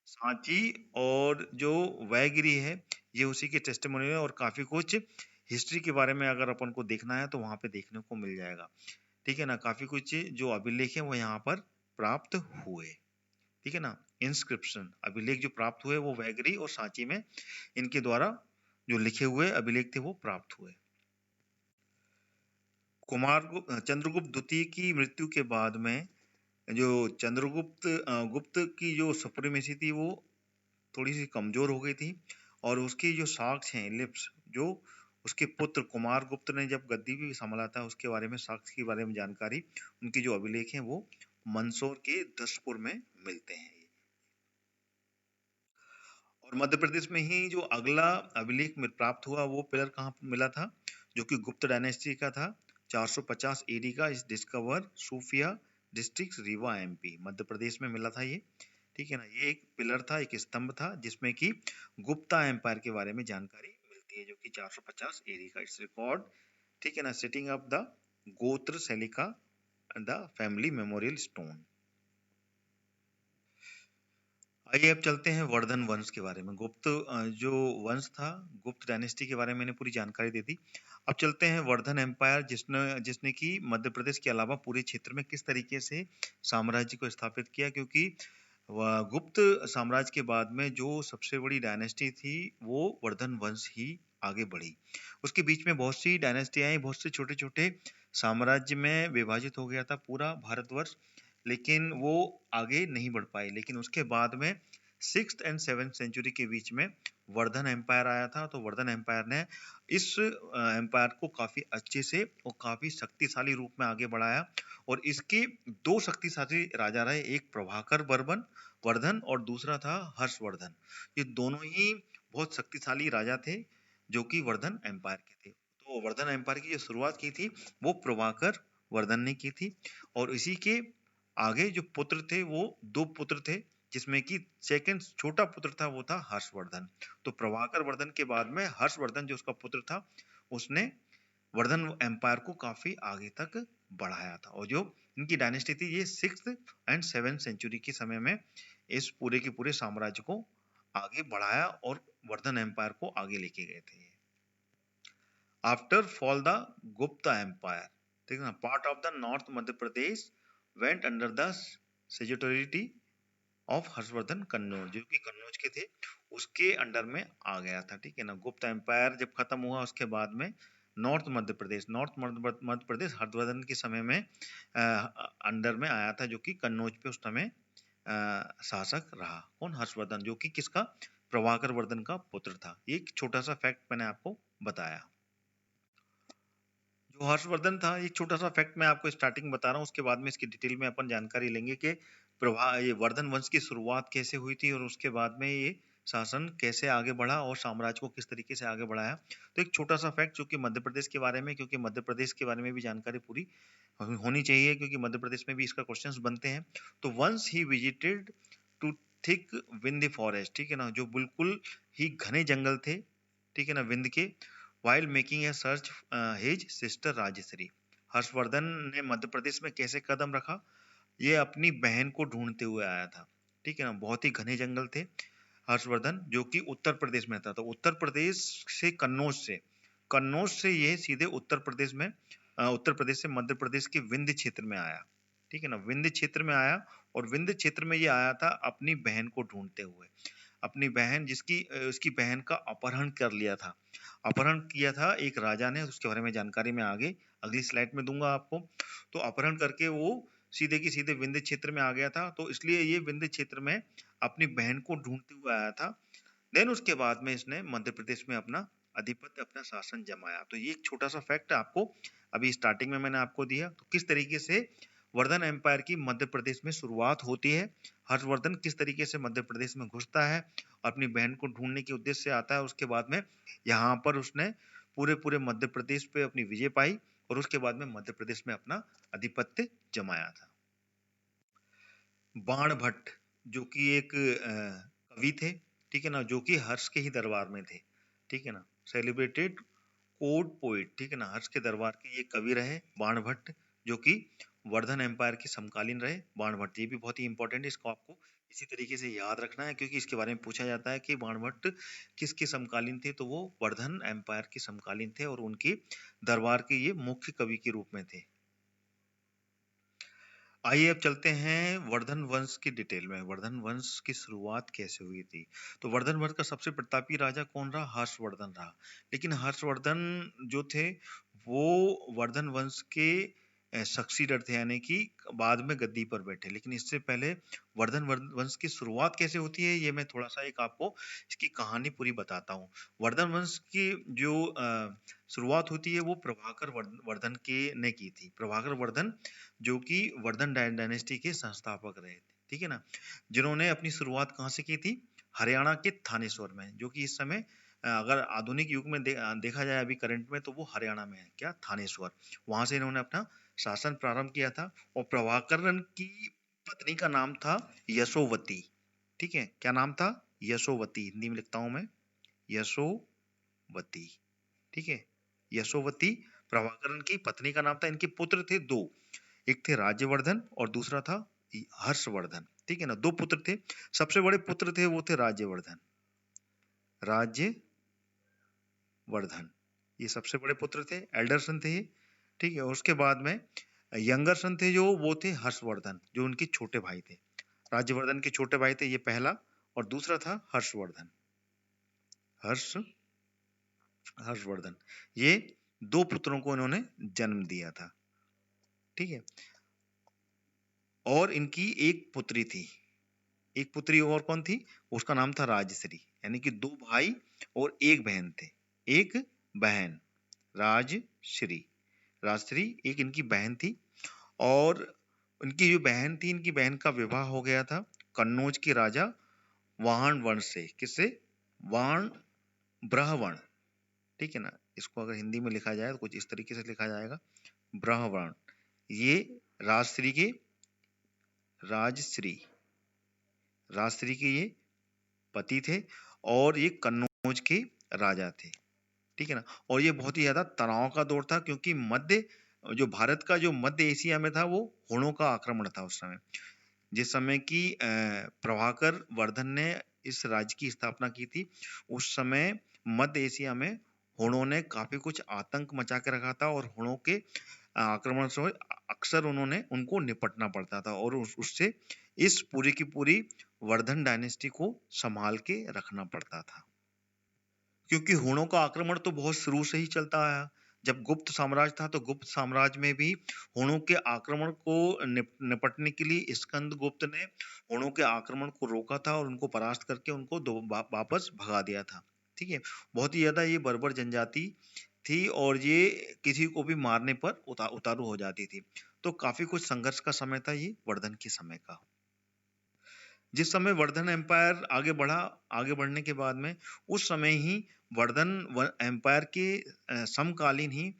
सांची और जो वैगरी है ये उसी के टेस्टिमोनी है और काफी कुछ हिस्ट्री के बारे में अगर अपन को देखना है तो वहां पे देखने को मिल जाएगा, ठीक है ना। काफी कुछ जो अभिलेख है वो यहाँ पर प्राप्त हुए, ठीक है ना। इंस्क्रिप्शन अभिलेख जो प्राप्त हुए वो वैगरी और सांची में इनके द्वारा जो लिखे हुए अभिलेख थे वो प्राप्त हुए। चंद्रगुप्त द्वितीय की मृत्यु के बाद में जो चंद्रगुप्त गुप्त की जो सुप्रीमेसी थी वो थोड़ी सी कमजोर हो गई थी और उसकी जो साक्ष्य हैं लिप्स, जो उसके पुत्र कुमार गुप्त ने जब गद्दी भी संभाला था उसके बारे में साक्ष्य के बारे में जानकारी, उनकी जो अभिलेख हैं वो मंदसौर के दशपुर में मिलते हैं। और मध्य प्रदेश में ही जो अगला अभिलेख में प्राप्त हुआ वो पिलर कहाँ पर मिला था, जो कि गुप्त डायनेस्टी का था। 450 एडी का इस डिस्कवर सूफिया डिस्ट्रिक्ट रीवा एमपी, मध्य प्रदेश में मिला था ये, ठीक है ना। ये एक पिलर था, एक स्तंभ था जिसमें कि गुप्ता एम्पायर के बारे में जानकारी मिलती है, जो कि 450 एडी का इट्स रिकॉर्ड, ठीक है ना। सेटिंग अप द गोत्र शैलिका द फैमिली मेमोरियल स्टोन। आइए अब चलते हैं वर्धन वंश के बारे में। गुप्त जो वंश था, गुप्त डायनेस्टी के बारे में मैंने पूरी जानकारी दे दी। अब चलते हैं वर्धन एम्पायर, जिसने कि मध्य प्रदेश के अलावा पूरे क्षेत्र में किस तरीके से साम्राज्य को स्थापित किया, क्योंकि गुप्त साम्राज्य के बाद में जो सबसे बड़ी डायनेस्टी थी वो वर्धन वंश ही आगे बढ़ी। उसके बीच में बहुत सी डायनेस्टी आई, बहुत से छोटे छोटे साम्राज्य में विभाजित हो गया था पूरा भारतवर्ष, लेकिन वो आगे नहीं बढ़ पाई। लेकिन उसके बाद में 6th एंड 7th सेंचुरी के बीच में वर्धन एम्पायर आया था। तो वर्धन एम्पायर ने इस एम्पायर को काफी अच्छे से और काफी शक्तिशाली रूप में आगे बढ़ाया। और इसके दो शक्तिशाली राजा रहे, एक प्रभाकर वर्धन और दूसरा था हर्षवर्धन। ये दोनों ही बहुत शक्तिशाली राजा थे जो कि वर्धन एम्पायर के थे। तो वर्धन एम्पायर की जो शुरुआत की थी वो प्रभाकर वर्धन ने की थी। और इसी के आगे जो पुत्र थे वो दो पुत्र थे, जिसमें कि सेकंड छोटा पुत्र था वो था हर्षवर्धन। तो प्रभाकर वर्धन के बाद में हर्षवर्धन जो उसका पुत्र था उसने वर्धन एम्पायर को काफी आगे तक बढ़ाया था। और जो इनकी डायनेस्टी थी ये 6th एंड 7th सेंचुरी के समय में इस पूरे के पूरे साम्राज्य को आगे बढ़ाया और वर्धन एम्पायर को आगे लेके गए थे। After fall the Gupta empire, ठीक है ना, part of the north Madhya Pradesh went under the secretary of Harshavardhana Kannauj, जो कि कन्नौज के थे उसके अंडर में आ गया था। ठीक है ना, गुप्ता एम्पायर जब खत्म हुआ उसके बाद में नॉर्थ मध्य प्रदेश हर्षवर्धन के समय में अंडर में आया था, जो कि कन्नौज पे उस समय शासक रहा। कौन? हर्षवर्धन, जो कि किसका? प्रभाकर वर्धन का पुत्र था। एक छोटा सा फैक्ट मैंने आपको बताया। जो हर्षवर्धन था, एक छोटा सा फैक्ट मैं आपको स्टार्टिंग बता रहा हूँ, उसके बाद में इसकी डिटेल में अपन जानकारी लेंगे कि ये वर्धन वंश की शुरुआत कैसे हुई थी और उसके बाद में ये शासन कैसे आगे बढ़ा और साम्राज्य को किस तरीके से आगे बढ़ाया। तो एक छोटा सा फैक्ट जो कि मध्य प्रदेश के बारे में, क्योंकि मध्य प्रदेश के बारे में भी जानकारी पूरी होनी चाहिए, क्योंकि मध्य प्रदेश में भी इसका क्वेश्चंस बनते हैं। तो once he visited to thick Vindhya forest, ठीक है ना, जो बिल्कुल ही घने जंगल थे, ठीक है ना, विंद के, while making a search his sister Rajshree. Harshvardhan ने मध्य प्रदेश में कैसे कदम रखा? ये अपनी बहन को ढूंढते हुए आया था। ठीक है ना, बहुत ही घने जंगल थे। हर्षवर्धन जो कि उत्तर प्रदेश में था, तो उत्तर प्रदेश से कन्नौज से ये सीधे उत्तर प्रदेश से मध्य प्रदेश के विंध्य क्षेत्र में आया। ठीक है ना, विंध्य क्षेत्र में आया और विंध्य क्षेत्र में ये आया था अपनी बहन को ढूंढते हुए। अपनी बहन उसकी बहन का अपहरण कर लिया था, अपहरण किया था एक राजा ने, उसके बारे में जानकारी मैं आगे अगली स्लाइड में दूंगा आपको। तो अपहरण करके वो सीधे की सीधे विंध्य क्षेत्र में आ गया था, तो इसलिए ये विंध्य क्षेत्र में अपनी बहन को ढूंढते हुए आया था। देन उसके बाद में इसने मध्य प्रदेश में अपना आधिपत्य, अपना शासन जमाया। तो ये एक छोटा सा फैक्ट आपको अभी स्टार्टिंग में मैंने आपको दिया। तो किस तरीके से वर्धन एम्पायर की मध्य प्रदेश में शुरुआत होती है, हर्षवर्धन किस तरीके से मध्य प्रदेश में घुसता है, अपनी बहन को ढूंढने के उद्देश्य से आता है, उसके बाद में यहाँ पर उसने पूरे मध्य प्रदेश पे अपनी विजय पाई और उसके बाद में मध्य प्रदेश में अपना आधिपत्य जमाया था। बाण भट्ट जो कि एक कवि थे, ठीक है ना, जो कि हर्ष के ही दरबार में थे। ठीक है ना, सेलिब्रेटेड कोर्ट पोइट, ठीक है ना, हर्ष के दरबार के ये कवि रहे बाण भट्ट, जो कि वर्धन एम्पायर के समकालीन रहे। बाण भट्ट ये भी बहुत ही इंपॉर्टेंट है, इसको आपको इसी तरीके से याद रखना है, क्योंकि इसके बारे में पूछा जाता है कि बाण भट्ट किसके समकालीन थे। तो वो वर्धन एम्पायर के समकालीन थे और उनके दरबार के ये मुख्य कवि के रूप में थे। आइए अब चलते हैं वर्धन वंश की डिटेल में। वर्धन वंश की शुरुआत कैसे हुई थी? तो वर्धन वंश का सबसे प्रतापी राजा कौन रहा? हर्षवर्धन रहा। लेकिन हर्षवर्धन जो थे वो वर्धन वंश के सक्सीडर थे, यानी कि बाद में गद्दी पर बैठे। लेकिन इससे पहले वर्धन वंश की शुरुआत कैसे होती है ये मैं थोड़ा सा एक आपको इसकी कहानी पूरी बताता हूँ। वर्धन वंश की जो शुरुआत होती है वो प्रभाकर वर्धन के ने की थी। प्रभाकर वर्धन जो कि वर्धन डायनेस्टी के संस्थापक रहे थे, ठीक है ना, जिन्होंने अपनी शुरुआत कहाँ से की थी? हरियाणा के थानेश्वर में, जो कि इस समय अगर आधुनिक युग में देखा जाए अभी करंट में, तो वो हरियाणा में है। क्या? थानेश्वर। वहां से इन्होंने अपना शासन प्रारंभ किया था। और प्रभाकर की पत्नी का नाम था यशोवती। ठीक है, क्या नाम था? यशोवती। हिंदी में लिखता हूं मैं, यशोवती। ठीक है, यशोवती प्रभाकरण की पत्नी का नाम था। इनके पुत्र थे दो, एक थे राज्यवर्धन और दूसरा था हर्षवर्धन। ठीक है ना, दो पुत्र थे। सबसे बड़े पुत्र थे वो थे राज्यवर्धन, ये सबसे बड़े पुत्र थे, एल्डर सन थे ये। ठीक है, उसके बाद में यंगर सन थे जो वो थे हर्षवर्धन, जो उनके छोटे भाई थे। राज्यवर्धन के छोटे भाई थे, ये पहला, और दूसरा था हर्षवर्धन। हर्षवर्धन, ये 2 पुत्रों को इन्होंने जन्म दिया था, ठीक है। और इनकी एक पुत्री थी, एक पुत्री और कौन थी, उसका नाम था राजश्री। यानी कि 2 भाई और 1 बहन थे, एक बहन राजश्री। राजश्री एक इनकी बहन थी, और इनकी जो बहन थी, इनकी बहन का विवाह हो गया था कन्नौज के राजा वाहन वंश से। किससे? वाहन ब्रहवण, ठीक है ना। इसको अगर हिंदी में लिखा जाए तो कुछ इस तरीके से लिखा जाएगा, ब्रहवण। ये राजश्री के राजश्री राजश्री के ये पति थे, और ये कन्नौज के राजा थे, ठीक है ना। और ये बहुत ही ज्यादा तनाव का दौर था, क्योंकि जो भारत का जो मध्य एशिया में था, वो हुणों का आक्रमण था उस समय। जिस समय की प्रभाकर वर्धन ने इस राज्य की स्थापना की थी, उस समय मध्य एशिया में हुणों ने काफी कुछ आतंक मचा के रखा था, और हुणों के आक्रमण से अक्सर उनको निपटना पड़ता था, और उससे इस पूरी की पूरी वर्धन डायनेस्टी को संभाल के रखना पड़ता था। क्योंकि हुणों का आक्रमण तो बहुत शुरू से ही चलता आया। जब गुप्त साम्राज्य था, तो गुप्त साम्राज्य में भी हुणों के आक्रमण को निपटने के लिए स्कंदगुप्त ने हुणों के आक्रमण को रोका था, और उनको परास्त करके उनको वापस भगा दिया था, ठीक है। बहुत ही ज्यादा ये बर्बर जनजाति थी, और ये किसी को भी मारने पर उतारू हो जाती थी। तो काफी कुछ संघर्ष का समय था ये वर्धन के समय का। जिस समय वर्धन एम्पायर आगे बढ़ने के बाद में, उस समय ही वर्धन एम्पायर के समकालीन ही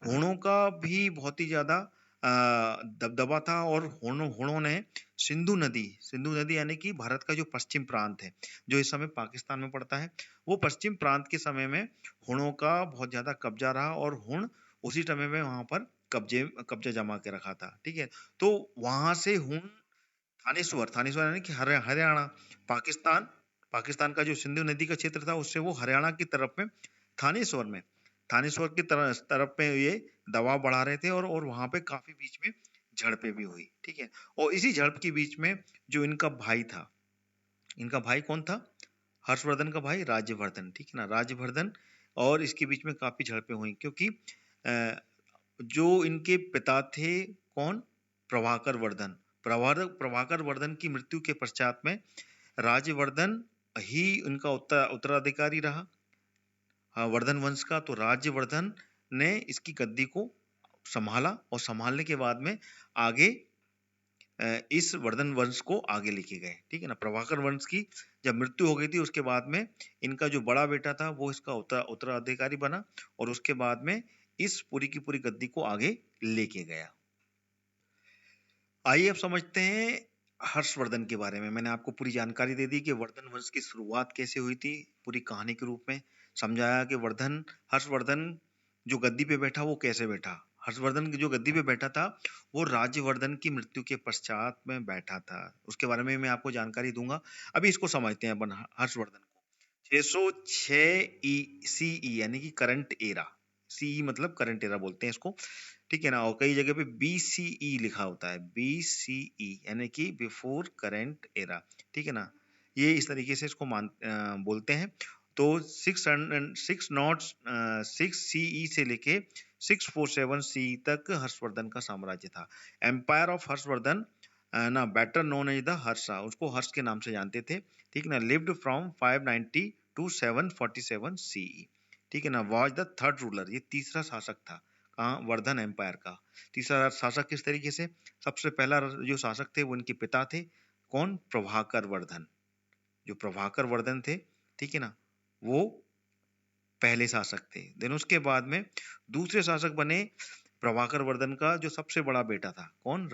हुणों का भी बहुत ही ज्यादा दबदबा था, और हुणों ने सिंधु नदी यानी कि भारत का जो पश्चिम प्रांत है, जो इस समय पाकिस्तान में पड़ता है, वो पश्चिम प्रांत के समय में हुणों का बहुत ज्यादा कब्जा रहा, और हुण उसी समय में वहां पर कब्जा जमा के रखा था, ठीक है। तो वहां से हुण थानेश्वर यानी कि हरियाणा, पाकिस्तान पाकिस्तान का जो सिंधु नदी का क्षेत्र था, उससे वो हरियाणा की तरफ में थानेश्वर की तरफ पे ये दबाव बढ़ा रहे थे, और वहां पे काफी बीच में झड़पें भी हुई, ठीक है। और इसी झड़प के बीच में जो इनका भाई था, इनका भाई कौन था? हर्षवर्धन का भाई राज्यवर्धन, ठीक है ना, राज्यवर्धन। और इसके बीच में काफी झड़पें हुई, क्योंकि जो इनके पिता थे, कौन? प्रभाकर वर्धन। प्रभाकर वर्धन की मृत्यु के पश्चात में राज्यवर्धन ही उनका उत्तराधिकारी रहा, वर्धन वंश का। तो राज्यवर्धन ने इसकी गद्दी को संभाला, और संभालने के बाद में आगे इस वर्धन वंश को आगे लेके गए, ठीक है ना। प्रभाकर वंश की जब मृत्यु हो गई थी, उसके बाद में इनका जो बड़ा बेटा था, वो इसका उत्तराधिकारी बना, और उसके बाद में इस पूरी की पूरी गद्दी को आगे लेके गया। आइए अब समझते हैं हर्षवर्धन के बारे में। मैंने आपको पूरी जानकारी दे दी कि वर्धन वंश की शुरुआत कैसे हुई थी, पूरी कहानी के रूप में समझाया कि हर्षवर्धन जो गद्दी पे बैठा, वो कैसे बैठा। हर्षवर्धन जो गद्दी पे बैठा था, वो राज्यवर्धन की मृत्यु के पश्चात में बैठा था। उसके बारे में मैं आपको जानकारी दूंगा। अभी इसको समझते हैं अपन हर्षवर्धन को। 606 सीई यानी कि करंट एरा, सीई मतलब करंट एरा बोलते हैं इसको, ठीक है ना। और कई जगह पे BCE लिखा होता है, BCE यानी कि बिफोर करंट एरा, ठीक है ना। ये इस तरीके से इसको बोलते हैं। तो 606 CE से लेके 647 CE तक हर्षवर्धन का साम्राज्य था। एम्पायर ऑफ हर्षवर्धन ना better known as the Harsha, उसको हर्ष के नाम से जानते थे, ठीक है ना। लिव्ड फ्रॉम 590 टू 747 CE, ठीक है ना। वाज द थर्ड रूलर, ये तीसरा शासक था। कहाँ? वर्धन एम्पायर का तीसरा शासक। किस तरीके से? सबसे पहला जो शासक थे, वो इनके पिता थे, कौन? प्रभाकर वर्धन। जो प्रभाकर वर्धन थे, ठीक है ना, वो पहले शासक थे। देन उसके बाद में दूसरे शासक बने प्रभाकर वर्धन का जो सबसे बड़ा बेटा था, कौन?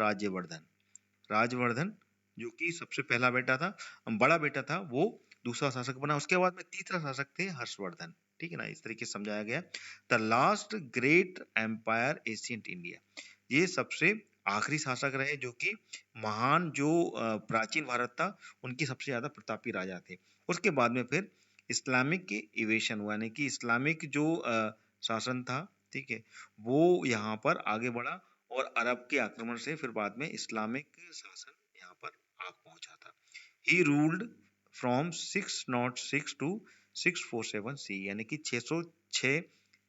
राजवर्धन जो कि सबसे पहला बेटा था, बड़ा बेटा था, वो दूसरा शासक बना। उसके बाद में तीसरा शासक थे हर्षवर्धन, ठीक है ना। इस तरीके से समझाया गया। The last great empire ancient India, ये सबसे आखिरी शासक रहे, जो कि महान जो प्राचीन भारत था, उनकी सबसे ज्यादा प्रतापी राजा थे। उसके बाद में फिर इस्लामिक इवेशन हुआ, यानी कि इस्लामिक जो शासन था, ठीक है, वो यहाँ पर आगे बढ़ा, और अरब के आक्रमण से फिर बाद में इस्लामिक शासन यहाँ पर आ पहुंचा था। ही रूल्ड फ्रॉम 606 टू 647 सी, यानी कि 606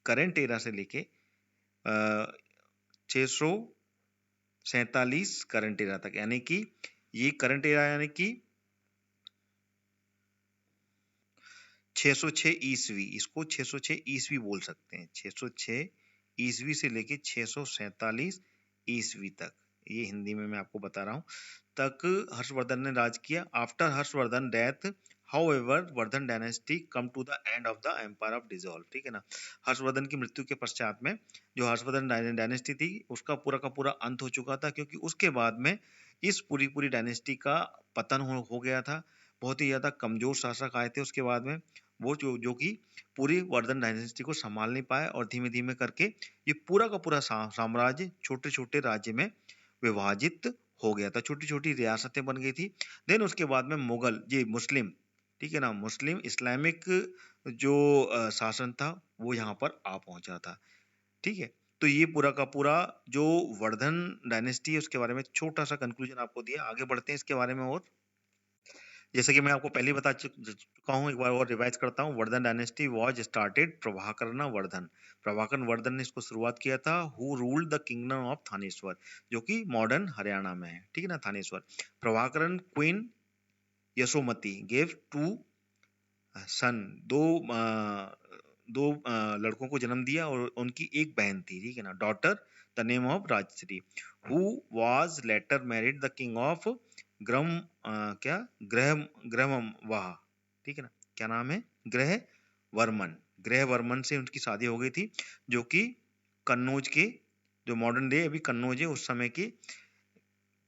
करेंट एरा से लेके 647 करंट एरा तक, यानी कि ये करंट एरा यानी कि 606 ईस्वी, इसको 606 ईस्वी बोल सकते हैं। 606 ईस्वी से लेके 647 ईस्वी तक, ये हिंदी में मैं आपको बता रहा हूँ, तक हर्षवर्धन ने राज किया। After Harshavardhana death, However, Vardhana dynasty come to the end of the empire of dissolve, ठीक है ना। हर्षवर्धन की मृत्यु के पश्चात में जो हर्षवर्धन डायनेस्टी थी उसका का पूरा अंत हो चुका था, क्योंकि उसके बाद में इस पूरी डायनेस्टी का पतन हो गया था। बहुत ही ज्यादा कमजोर शासक आए थे उसके बाद में, वो जो कि पूरी वर्धन डायनेस्टी को संभाल नहीं पाए, और धीमे धीमे करके ये पूरा का पूरा साम्राज्य छोटे छोटे राज्य में विभाजित हो गया था, छोटी छोटी रियासतें बन गई थी। देन उसके बाद में मुगल, ये मुस्लिम, ठीक है ना, मुस्लिम इस्लामिक जो शासन था वो यहाँ पर आ पहुंचा था, ठीक है। तो ये पूरा का पूरा जो वर्धन डायनेस्टी है उसके बारे में छोटा सा कंक्लूजन आपको दिया। आगे बढ़ते हैं इसके बारे में। और जैसे कि मैं आपको पहले बता चुका हूँ, एक बार और रिवाइज करता हूँ। Vardhan dynasty was started Prabhakaran Vardhan, Prabhakaran Vardhan ने इसको शुरुआत किया था। Who ruled the kingdom of Thaneshwar, जो कि मॉडर्न हरियाणा में है, ठीक है ना, Thaneshwar. Prabhakaran queen Yashomati gave two son, दो लड़कों को जन्म दिया, और उनकी एक बहन थी, ठीक है ना, daughter, the name of Rajshri, who was later married the king of ग्रम क्या ग्रह ग्रहवाह, ठीक है ना, क्या नाम है, ग्रह वर्मन, ग्रह वर्मन से उनकी शादी हो गई थी, जो कि कन्नौज के, जो मॉडर्न डे अभी कन्नौज है, उस समय की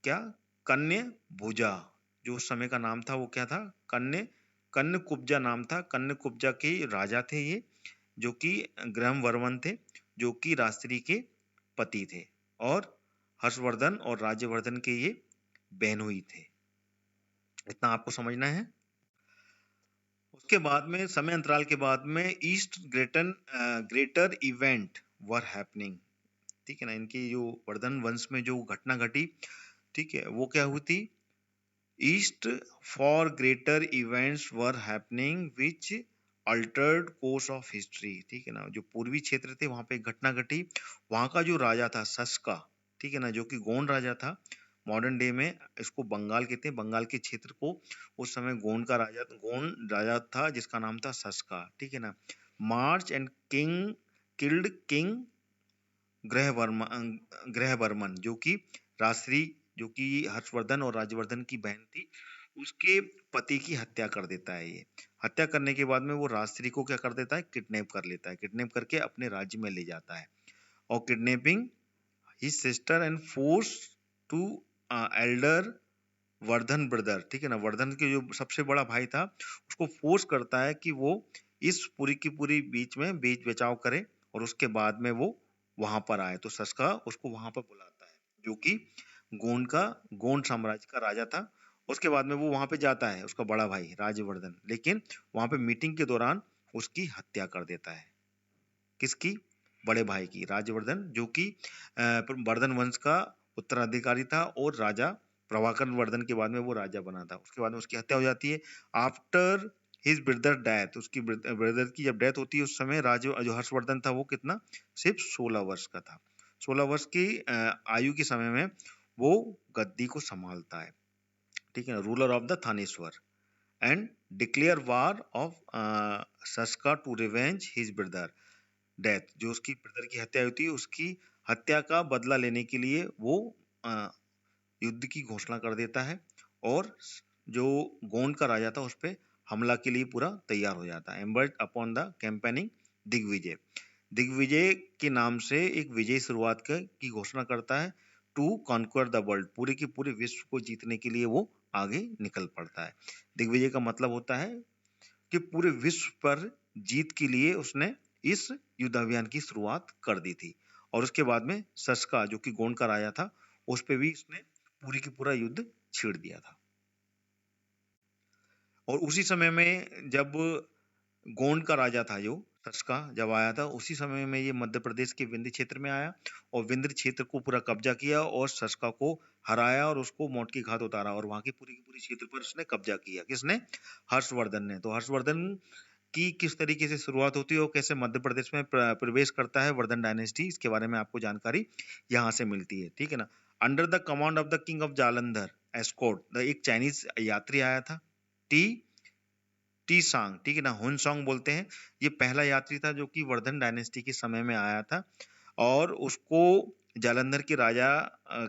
क्या कन्या भुजा, जो उस समय का नाम था वो क्या था, कन्या कुब्जा नाम था। कन्या कुब्जा के राजा थे ये, जो कि ग्रहम वर्मन थे, जो कि राजश्री के पति थे, और हर्षवर्धन और राज्यवर्धन के ये बहनोई थे। इतना आपको समझना है। उसके बाद में समय अंतराल के बाद में east greater event were happening, ठीक है ना, इनकी जो वर्धन वंश में जो घटना घटी, ठीक है, वो क्या हुई थी, east for greater events were happening which Altered course of history, ठीक है ना, जो पूर्वी क्षेत्र थे वहां पे एक घटना घटी। वहां का जो राजा था सस्का, ठीक है ना, जो कि गोंड राजा था, मॉडर्न डे में इसको बंगाल कहते हैं, बंगाल के क्षेत्र को उस समय गोंड राजा था जिसका नाम था सस्का, ठीक है ना। March and king killed king Grahavarman, जो कि राजश्री, जो कि हर्षवर्धन और राज्यवर्धन की बहन थी, उसके पति की हत्या कर देता है। ये हत्या करने के बाद में वो राजश्री को क्या कर देता है, किडनैप कर लेता है, किडनैप करके अपने राज्य में ले जाता है, और kidnapping his sister and force to elder Vardhana brother, ठीक है ना, वर्धन के जो सबसे बड़ा भाई था उसको फोर्स करता है कि वो इस पूरी की पूरी बीच में बेच बचाव करे, और उसके बाद में वो वहां पर आए। तो सस्का उसको वहां पर बुलाता है, जो कि गोंड साम्राज्य का राजा था। उसके बाद में वो वहां पे जाता है, उसका बड़ा भाई राज्यवर्धन, लेकिन वहां पे मीटिंग के दौरान उसकी हत्या कर देता है। किसकी, बड़े भाई की, राज्यवर्धन, जो कि वर्धन वंश का उत्तराधिकारी था, और राजा प्रभाकर वर्धन के बाद में वो राजा बना था। उसके बाद में उसकी हत्या हो जाती है। आफ्टर हिज ब्रदर डेथ, उसकी ब्रदर की जब डेथ होती है उस समय राजा जो हर्षवर्धन था वो कितना, सिर्फ 16 वर्ष का था। 16 वर्ष की आयु के समय में वो गद्दी को संभालता है, ठीक है ना, ruler of the Thaneshwar, and declare war of Sasanka to revenge his brother death, जो उसकी ब्रदर की हत्या होती है उसकी हत्या का बदला लेने के लिए वो युद्ध की घोषणा कर देता है, और जो गोंड का राजा था उस पर हमला के लिए पूरा तैयार हो जाता है। Embarked upon the campaigning Digvijay, Digvijay के नाम से एक विजय शुरुआत की घोषणा करता है। टू कॉन्क्वर द वर्ल्ड, पूरे की पूरे विश्व को जीतने के लिए वो आगे निकल पड़ता है। दिग्विजय का मतलब होता है कि पूरे विश्व पर जीत के लिए उसने इस युद्ध अभियान की शुरुआत कर दी थी। और उसके बाद में सस्का, जो कि गोंड का राजा था, उस पे भी इसने पूरी की पूरा युद्ध छेड़ दिया था। और उसी समय में जब गोंड का राजा था जो सरस का जब आया था, उसी समय में ये मध्य प्रदेश के विंध्य क्षेत्र में आया और विंध्य क्षेत्र को पूरा कब्जा किया और सरसा को हराया और उसको मौत की घात उतारा और वहां की पूरी क्षेत्र पर उसने कब्जा किया। किसने? हर्षवर्धन ने। तो हर्षवर्धन की किस तरीके से शुरुआत होती है और कैसे मध्य प्रदेश में प्रवेश करता है वर्धन डायनेस्टी, इसके बारे में आपको जानकारी यहाँ से मिलती है। ठीक है ना। Under the command of the king of Jalandhar escort, एक चाइनीज यात्री आया था, टी टी सांग, ठीक है ना, हुनसोंग बोलते हैं। ये पहला यात्री था जो कि वर्धन डायनेस्टी के समय में आया था और उसको जालंधर के राजा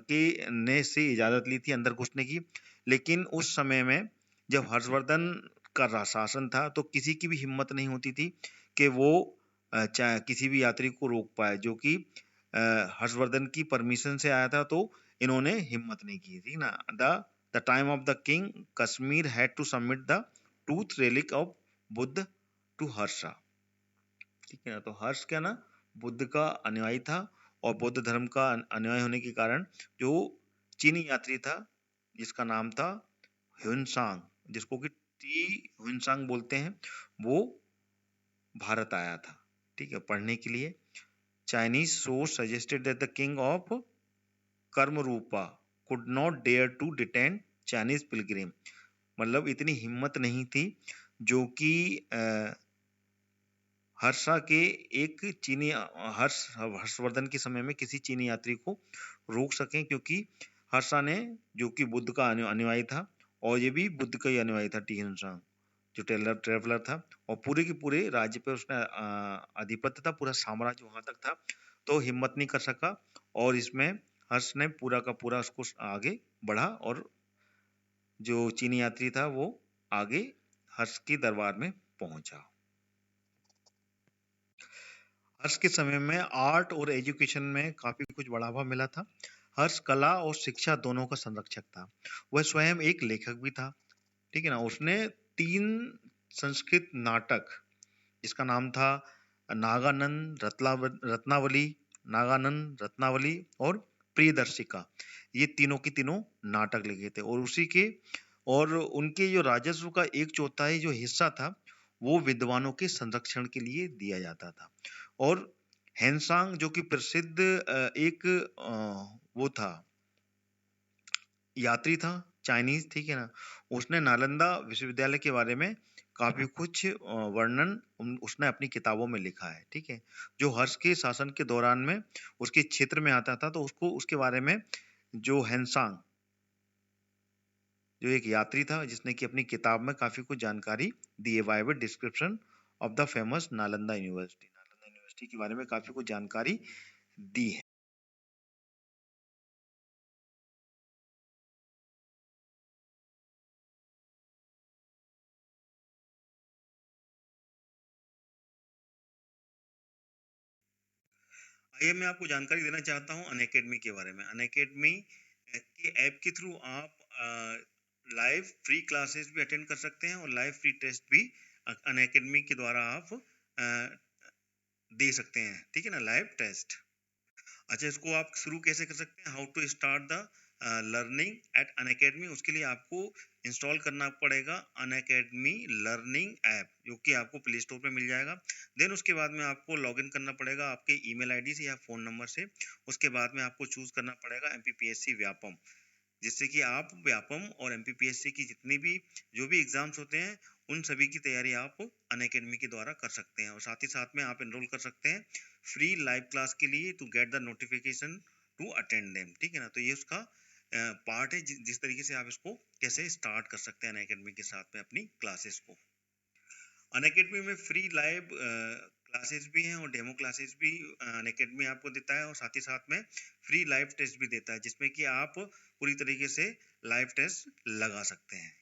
के ने से इजाजत ली थी अंदर घुसने की। लेकिन उस समय में जब हर्षवर्धन का शासन था तो किसी की भी हिम्मत नहीं होती थी कि वो किसी भी यात्री को रोक पाए। जो कि हर्षवर्धन की परमिशन से आया था तो इन्होंने हिम्मत नहीं की थी ना। The time of the king Kashmir had to submit the tooth relic of Buddha to Harsha. ठीक है ना। तो हर्ष क्या ना, बुद्ध का अनुयायी था और बौद्ध धर्म का अनुयायी होने के कारण जो चीनी यात्री था जिसका नाम था ह्युनसांग, जिसको कि टी ह्युनसांग बोलते हैं, वो भारत आया था, ठीक है, पढ़ने के लिए। Chinese source suggested that the king of Kamarupa could not dare to detain Chinese pilgrim. मतलब इतनी हिम्मत नहीं थी जो कि हर्षा के एक चीनी हर्षवर्धन के समय में किसी चीनी यात्री को रोक सकें, क्योंकि हर्षा ने, जो कि बुद्ध का अनुयायी था और ये भी बुद्ध का ही अनुयायी था, टी हुनसांग जो ट्रेवलर था, और पूरे के पूरे राज्य पे उसने आधिपत्य था, पूरा साम्राज्य वहां तक था, तो हिम्मत नहीं कर सका और इसमें हर्ष ने पूरा का पूरा उसको आगे बढ़ा और जो चीनी यात्री था वो आगे हर्ष के दरबार में पहुंचा। हर्ष के समय में आर्ट और एजुकेशन में काफी कुछ बढ़ावा मिला था। हर्ष कला और शिक्षा दोनों का संरक्षक था। वह स्वयं एक लेखक भी था, ठीक है ना। उसने 3 संस्कृत नाटक, जिसका नाम था नागानंद रत्नावली, नागानंद रत्नावली और प्रियदर्शिका, ये तीनों की तीनों नाटक लिखे थे। और उसी के और उनके जो राजस्व का 1/4 जो हिस्सा था वो विद्वानों के संरक्षण के लिए दिया जाता था। और हेनसांग जो कि प्रसिद्ध एक वो था, यात्री था, चाइनीज, ठीक है ना। उसने नालंदा विश्वविद्यालय के बारे में काफी कुछ वर्णन उसने अपनी किताबों में लिखा है, ठीक है। जो हर्ष के शासन के दौरान में उसके क्षेत्र में आता था तो उसको उसके बारे में जो हेनसांग जो एक यात्री था जिसने कि अपनी किताब में काफी कुछ जानकारी दी है, vivid description of the famous Nalanda university के बारे में काफी कुछ जानकारी दी है। आइए मैं आपको जानकारी देना चाहता हूँ अनअकैडमी के बारे में। अनअकैडमी के ऐप के थ्रू आप लाइव फ्री क्लासेस भी अटेंड कर सकते हैं और लाइव फ्री टेस्ट भी अनअकैडमी के द्वारा आप दे सकते हैं, ठीक है ना, लाइव टेस्ट। अच्छा, इसको आप शुरू कैसे कर सकते हैं? How to start the learning at Unacademy. उसके लिए आपको इंस्टॉल करना पड़ेगा अनअकैडमी लर्निंग ऐप, जो कि आपको प्ले स्टोर पे मिल जाएगा। देन उसके बाद में आपको लॉगिन करना पड़ेगा आपके ईमेल आईडी से या फ़ोन नंबर से। उसके बाद में आपको चूज़ करना पड़ेगा एमपीपीएससी व्यापम, जिससे कि आप व्यापम और एमपीपीएससी की जितनी भी जो भी एग्जाम्स होते हैं उन सभी की तैयारी आप अनअकैडमी के द्वारा कर सकते हैं। और साथ ही साथ में आप एनरोल कर सकते हैं फ्री लाइव क्लास के लिए to get the notification to attend them, ठीक है ना। तो ये उसका पार्ट है जिस तरीके से आप इसको कैसे स्टार्ट कर सकते हैं अनअकैडमी के साथ में अपनी क्लासेस को। अनअकैडमी में फ्री लाइव क्लासेस भी हैं और डेमो क्लासेस भी अनअकैडमी आपको देता है, और साथ ही साथ में फ्री लाइव टेस्ट भी देता है जिसमें कि आप पूरी तरीके से लाइव टेस्ट लगा सकते हैं।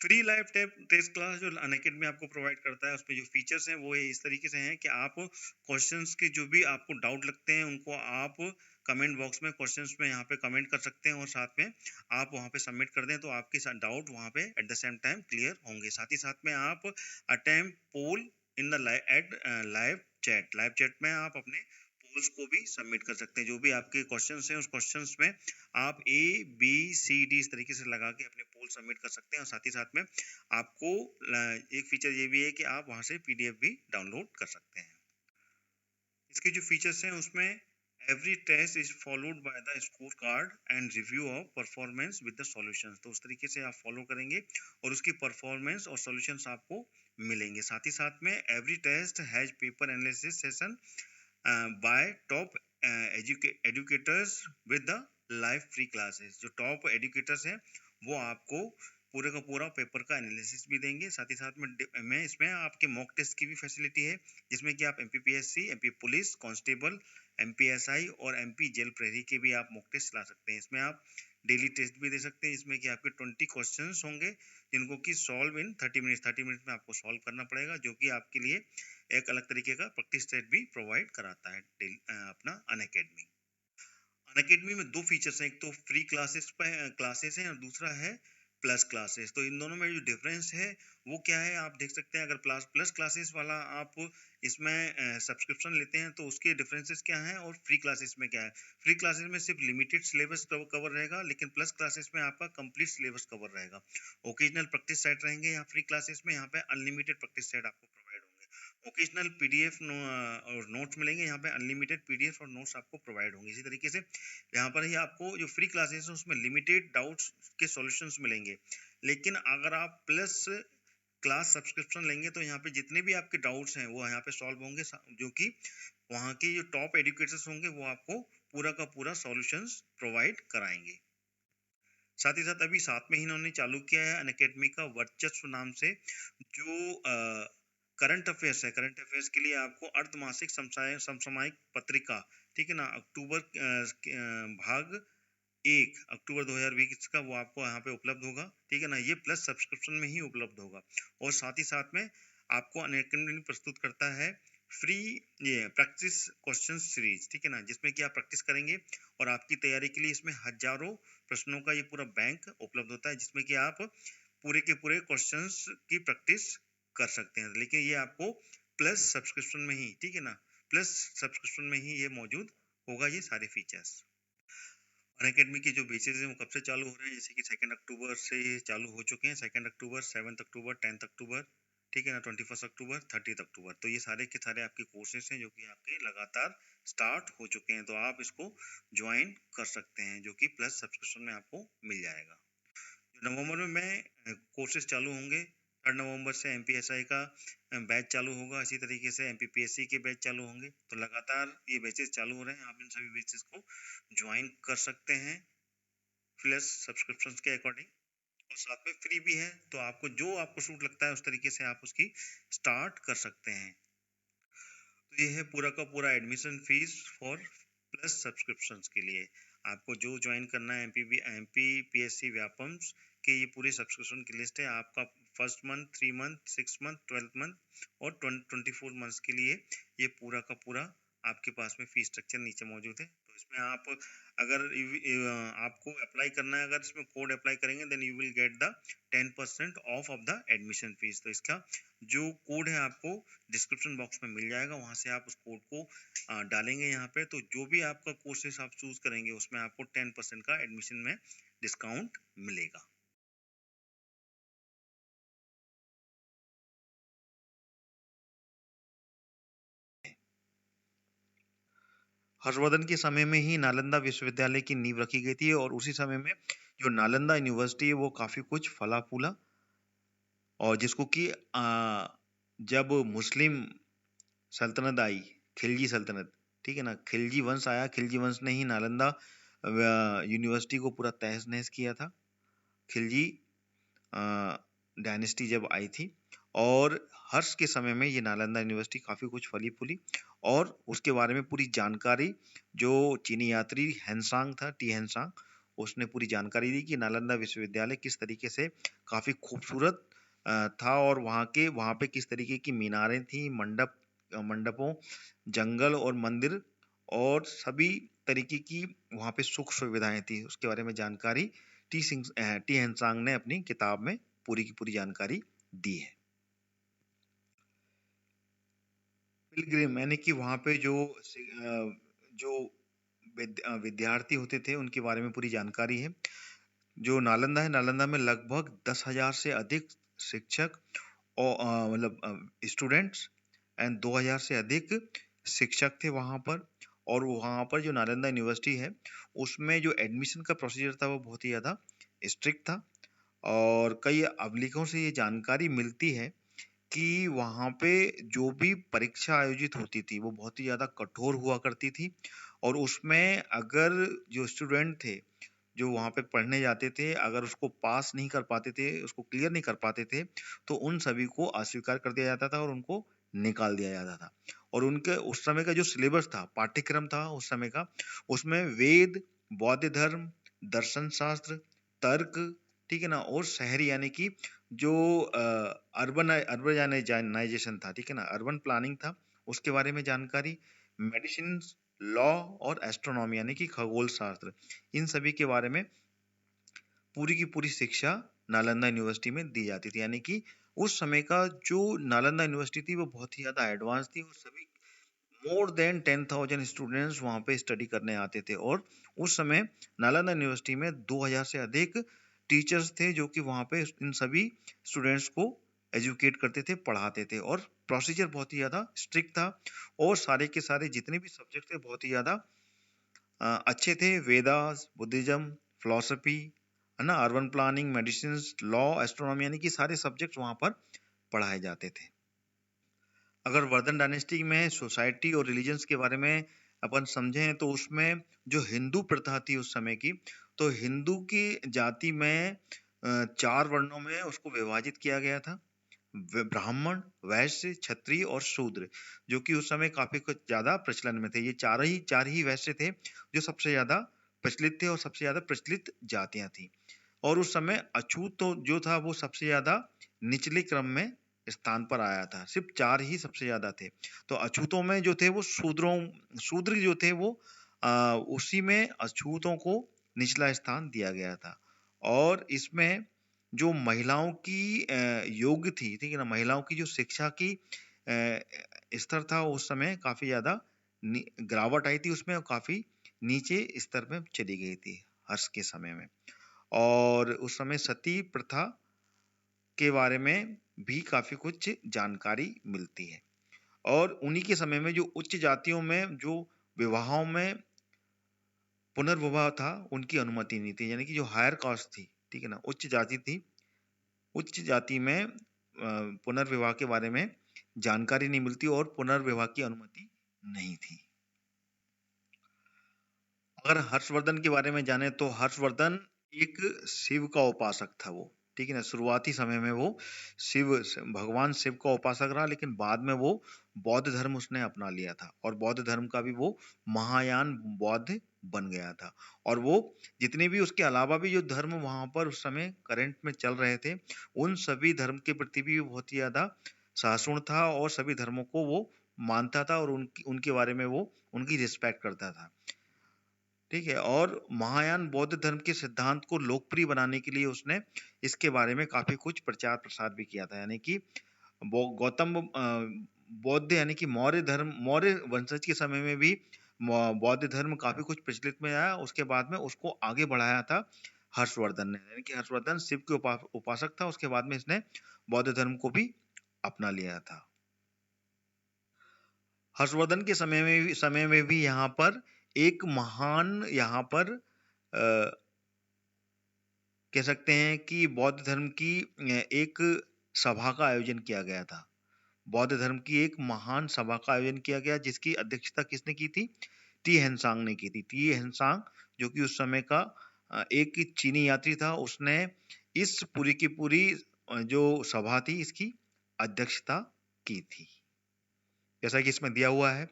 फ्री लाइव टेस्ट क्लास जो अनअकैडमी आपको प्रोवाइड करता है उसमें जो फीचर्स हैं वो इस तरीके से हैं कि आप क्वेश्चंस के जो भी आपको डाउट लगते हैं उनको आप कमेंट बॉक्स में क्वेश्चंस में यहाँ पे कमेंट कर सकते हैं और साथ में आप वहाँ पे सबमिट कर दें तो आपके डाउट वहाँ पे at the same time clear होंगे। साथ ही साथ में आप attempt poll in the live chat में आप अपने पोल्स को भी सबमिट कर सकते हैं। जो भी आपके क्वेश्चंस हैं उस क्वेश्चंस में आप A, B, C, D इस तरीके से लगा के अपने पोल सबमिट कर सकते हैं। और साथ ही साथ में आपको एक फीचर ये भी है कि आप वहां से PDF भी डाउनलोड कर सकते हैं। इसके जो फीचर्स हैं उसमें every test is followed by the score card and review of performance with the solutions. तो उस तरीके से आप फॉलो करेंगे और उसकी परफॉर्मेंस और सॉल्यूशंस आपको मिलेंगे। साथ ही साथ में every test has paper analysis session by top educators with the live free classes. जो टॉप एजुकेटर्स हैं वो आपको पूरे का पूरा पेपर का एनालिसिस भी देंगे। साथ ही साथ में इसमें आपके मॉक टेस्ट की भी फैसिलिटी है, जिसमें कि आप MPPSC, MP police constable, MPSI और MP जेल प्रहरी के भी आप मॉक टेस्ट ला सकते हैं। इसमें आप डेली टेस्ट भी दे सकते हैं, जिसमें कि आपके 20 क्वेश्चंस होंगे जिनको कि सॉल्व इन 30 मिनट्स में आपको सॉल्व करना पड़ेगा, जो कि आपके लिए एक अलग तरीके का प्रैक्टिस सेट भी प्रोवाइड कराता है अपना अनअकैडमी। अनअकैडमी में दो फीचर्स हैं, एक तो फ्री क्लासेस हैं और दूसरा है प्लस क्लासेस। तो इन दोनों में जो डिफरेंस है वो क्या है आप देख सकते हैं। अगर प्लस क्लासेस वाला आप इसमें सब्सक्रिप्शन लेते हैं तो उसके डिफरेंसेस क्या हैं और फ्री क्लासेस में क्या है। फ्री क्लासेस में सिर्फ लिमिटेड सिलेबस कवर रहेगा, लेकिन प्लस क्लासेस में आपका कंप्लीट सिलेबस कवर रहेगा। ओकेजनल प्रैक्टिस सेट रहेंगे यहाँ फ्री क्लासेस में, यहाँ पे अनलिमिटेड प्रैक्टिस सेट आपको प्रोवाइड होंगे। ओकेजनल PDF और नोट्स मिलेंगे, यहाँ पे अनलिमिटेड PDF और नोट्स आपको प्रोवाइड होंगे। इसी तरीके से यहाँ पर ही आपको जो फ्री क्लासेस है उसमें लिमिटेड डाउट्स के सॉल्यूशंस मिलेंगे, लेकिन अगर आप प्लस क्लास सब्सक्रिप्शन लेंगे तो यहाँ पे जितने भी आपके डाउट्स हैं वो यहाँ पे सॉल्व होंगे, जो कि वहाँ के जो टॉप एजुकेटर्स होंगे वो आपको पूरा का पूरा सॉल्यूशंस प्रोवाइड कराएंगे। साथ ही साथ अभी साथ में ही इन्होंने चालू किया है अनअकैडमी का वर्चस्व नाम से, जो करंट अफेयर्स है। करंट अफेयर्स के लिए आपको अर्धमासिक समसामयिक पत्रिका, ठीक है ना, भाग 1 अक्टूबर 2020 का वो आपको यहाँ पे उपलब्ध होगा, ठीक है ना। ये प्लस सब्सक्रिप्शन में ही उपलब्ध होगा। और साथ ही साथ में आपको अनअकैडमी प्रस्तुत करता है फ्री ये प्रैक्टिस क्वेश्चन सीरीज, ठीक है ना, जिसमें कि आप प्रैक्टिस करेंगे और आपकी तैयारी के लिए इसमें हजारों प्रश्नों का ये पूरा बैंक उपलब्ध होता है, जिसमें कि आप पूरे के पूरे क्वेश्चंस की प्रैक्टिस कर सकते हैं। लेकिन ये आपको प्लस सब्सक्रिप्शन में ही, ठीक है ना, प्लस सब्सक्रिप्शन में ही ये मौजूद होगा ये सारे फीचर्स। अनअकैडमी के जो बेचेस हैं वो कब से चालू हो रहे हैं, जैसे कि 2 अक्टूबर से चालू हो चुके हैं। 2 अक्टूबर, 7 अक्टूबर, 10 अक्टूबर, ठीक है ना, 21 अक्टूबर, 30 अक्टूबर। तो ये सारे के सारे आपके कोर्सेज हैं जो कि आपके लगातार स्टार्ट हो चुके हैं। तो आप इसको ज्वाइन कर सकते हैं, जो कि प्लस सब्सक्रिप्शन में आपको मिल जाएगा। नवंबर में कोर्सेज चालू होंगे। 3 नवंबर से MPSI का बैच चालू होगा, इसी तरीके से MPPSC के बैच चालू होंगे। तो लगातार ये बैचेस चालू हो रहे हैं, आप इन सभी बैचेस को ज्वाइन कर सकते हैं प्लस सब्सक्रिप्शंस के अकॉर्डिंग। और साथ में फ्री भी है, तो आपको जो आपको सूट लगता है उस तरीके से आप उसकी स्टार्ट कर सकते हैं। तो ये है पूरा का पूरा admission fees for plus subscriptions के लिए। आपको जो ज्वाइन करना है MPPSC व्यापम्स के ये पूरे सब्सक्रिप्शन की लिस्ट है। आपका first month, 3 month, 6 month, 12 month और 24 मंथ्स के लिए ये पूरा का पूरा आपके पास में फीस स्ट्रक्चर नीचे मौजूद है। तो इसमें आप अगर आपको अप्लाई करना है, अगर इसमें कोड अप्लाई करेंगे then you will get the 10% off the admission fees. तो इसका जो कोड है आपको डिस्क्रिप्शन बॉक्स में मिल जाएगा, वहां से आप उस कोड को डालेंगे यहाँ पे। तो जो भी आपका कोर्सेस आप चूज करेंगे उसमें आपको 10% का एडमिशन में डिस्काउंट मिलेगा। हर्षवर्धन के समय में ही नालंदा विश्वविद्यालय की नींव रखी गई थी और उसी समय में जो नालंदा यूनिवर्सिटी है वो काफी कुछ फला फूला, और जिसको कि जब मुस्लिम सल्तनत आई, खिलजी सल्तनत, ठीक है ना, खिलजी वंश आया, खिलजी वंश ने ही नालंदा यूनिवर्सिटी को पूरा तहस नहस किया था। खिलजी डायनेस्टी जब आई थी, और हर्ष के समय में ये नालंदा यूनिवर्सिटी काफी कुछ फली फूली, और उसके बारे में पूरी जानकारी जो चीनी यात्री हैंसांग था, टी हैंसांग, उसने पूरी जानकारी दी कि नालंदा विश्वविद्यालय किस तरीके से काफी खूबसूरत था, और वहाँ पे किस तरीके की मीनारें थी, मंडपों, जंगल और मंदिर और सभी तरीके की वहाँ पे सुख सुविधाएं थी। उसके बारे में जानकारी टी हैंसांग ने अपनी किताब में पूरी की पूरी जानकारी दी है। पिलग्रिम यानी कि वहाँ पे जो जो विद्यार्थी होते थे उनके बारे में पूरी जानकारी है। जो नालंदा है, नालंदा में लगभग 10,000 से अधिक शिक्षक और मतलब स्टूडेंट्स एंड 2,000 से अधिक शिक्षक थे वहाँ पर। और वहाँ पर जो नालंदा यूनिवर्सिटी है उसमें जो एडमिशन का प्रोसीजर था वो बहुत ही ज़्यादा स्ट्रिक्ट था। और कई अभिलेखों से ये जानकारी मिलती है कि वहाँ पे जो भी परीक्षा आयोजित होती थी वो बहुत ही ज़्यादा कठोर हुआ करती थी। और उसमें अगर जो स्टूडेंट थे जो वहाँ पे पढ़ने जाते थे, अगर उसको पास नहीं कर पाते थे, उसको क्लियर नहीं कर पाते थे, तो उन सभी को अस्वीकार कर दिया जाता था और उनको निकाल दिया जाता था। और उनके उस समय का जो सिलेबस था, पाठ्यक्रम था उस समय का, उसमें वेद, बौद्ध धर्म, दर्शन शास्त्र, तर्क, ठीक है ना, और शहरी यानी कि जो अर्बनाइजेशन था, ठीक है ना, अर्बन प्लानिंग था, उसके बारे में जानकारी, मेडिसिन, लॉ और एस्ट्रोनॉमी यानी कि खगोल शास्त्र, इन सभी के बारे में पूरी की पूरी शिक्षा नालंदा यूनिवर्सिटी में दी जाती थी। यानी कि उस समय का जो नालंदा यूनिवर्सिटी थी वो बहुत ही ज्यादा एडवांस थी और सभी मोर देन 10,000 स्टूडेंट्स वहाँ पे स्टडी करने आते थे। और उस समय नालंदा यूनिवर्सिटी में 2,000 से अधिक टीचर्स थे जो कि वहाँ पे इन सभी स्टूडेंट्स को एजुकेट करते थे, पढ़ाते थे। और प्रोसीजर बहुत ही ज़्यादा स्ट्रिक्ट था और सारे के सारे जितने भी सब्जेक्ट थे बहुत ही ज़्यादा अच्छे थे। वेदास, बुद्धिज्म, फिलोसफी, है ना, urban planning, medicine, law, astronomy यानी कि सारे सब्जेक्ट वहाँ पर पढ़ाए जाते थे। अगर वर्धन डायनेस्टी में सोसाइटी और रिलीजन्स के बारे में अपन समझें तो उसमें जो हिंदू प्रथा थी उस समय की, तो हिंदू की जाति में 4 वर्णों में उसको विभाजित किया गया था। ब्राह्मण, वैश्य, क्षत्रिय और शूद्र, जो कि उस समय काफी कुछ ज्यादा प्रचलन में थे। ये चार ही वैश्य थे जो सबसे ज्यादा प्रचलित थे और सबसे ज्यादा प्रचलित जातियां थी। और उस समय अछूत तो जो था वो सबसे ज्यादा निचले क्रम में स्थान पर आया था। सिर्फ 4 ही सबसे ज्यादा थे। तो अछूतों में जो थे वो शूद्र जो थे वो उसी में अछूतों को निचला स्थान दिया गया था। और इसमें जो महिलाओं की योग थी, ठीक है ना, महिलाओं की जो शिक्षा की स्तर था उस समय काफी ज्यादा गिरावट आई थी उसमें और काफी नीचे स्तर में चली गई थी हर्ष के समय में। और उस समय सती प्रथा के बारे में भी काफी कुछ जानकारी मिलती है। और उन्हीं के समय में जो उच्च जातियों में जो विवाहों में पुनर्विवाह था उनकी अनुमति नहीं थी। यानी कि जो हायर कास्ट थी, ठीक है ना, उच्च जाति थी, उच्च जाति में पुनर्विवाह के बारे में जानकारी नहीं मिलती और पुनर्विवाह की अनुमति नहीं थी। अगर हर्षवर्धन के बारे में जाने तो हर्षवर्धन एक शिव का उपासक था वो, ठीक है ना। शुरुआती समय में वो भगवान शिव का उपासक रहा, लेकिन बाद में वो बौद्ध धर्म उसने अपना लिया था और बौद्ध धर्म का भी वो महायान बौद्ध बन गया था। और वो जितने भी उसके अलावा भी जो धर्म वहां पर उस समय करंट में चल रहे थे उन सभी धर्म के प्रति भी बहुत ही ज्यादा सहिष्णु था और सभी धर्मों को वो मानता था और उनके बारे में वो उनकी रिस्पेक्ट करता था, ठीक है। और महायान बौद्ध धर्म के सिद्धांत को लोकप्रिय बनाने के लिए उसने इसके बारे में काफी कुछ प्रचार प्रसार भी किया था। यानी कि गौतम बौद्ध यानी कि मौर्य वंशज के समय में भी बौद्ध धर्म काफी कुछ प्रचलित में आया। उसके बाद में उसको आगे बढ़ाया था हर्षवर्धन ने। यानी कि हर्षवर्धन शिव के उपासक था, उसके बाद में इसने बौद्ध धर्म को भी अपना लिया था। हर्षवर्धन के समय में भी यहाँ पर एक महान यहाँ पर कह सकते हैं कि बौद्ध धर्म की एक सभा का आयोजन किया गया था। बौद्ध धर्म की एक महान सभा का आयोजन किया गया जिसकी अध्यक्षता किसने की थी? टी हेनसांग ने की थी। टी हेनसांग जो कि उस समय का एक चीनी यात्री था, उसने इस पूरी की पूरी जो सभा थी इसकी अध्यक्षता की थी। जैसा कि इसमें दिया हुआ है,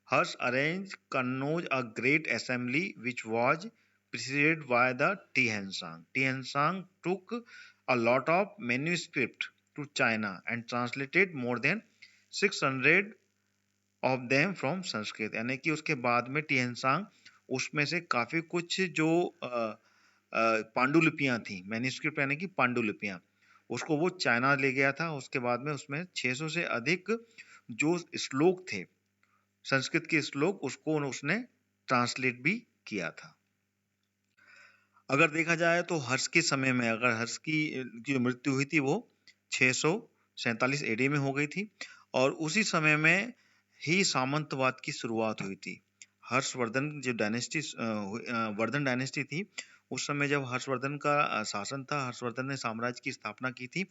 Hus arranged Kannauj a great assembly which was preceded by the Tianzang. Tianzang took a lot of manuscript to China and translated more than 600 of them from Sanskrit. यानी कि उसके बाद में टिहनसांग उसमें से काफी कुछ जो पांडुलिपियां थी, मैन्युस्क्रिप्ट यानी कि पांडुलिपियां, उसको वो चाइना ले गया था। उसके बाद में उसमें 600 से अधिक जो श्लोक थे, संस्कृत के श्लोक, उसको उसने ट्रांसलेट भी किया था। अगर देखा जाए तो हर्ष के समय में, अगर हर्ष की जो मृत्यु हुई थी वो 647 एडी में हो गई थी, और उसी समय में ही सामंतवाद की शुरुआत हुई थी। हर्षवर्धन जो डायनेस्टी वर्धन डायनेस्टी थी, उस समय जब हर्षवर्धन का शासन था, हर्षवर्धन ने साम्राज्य की स्थापना की थी,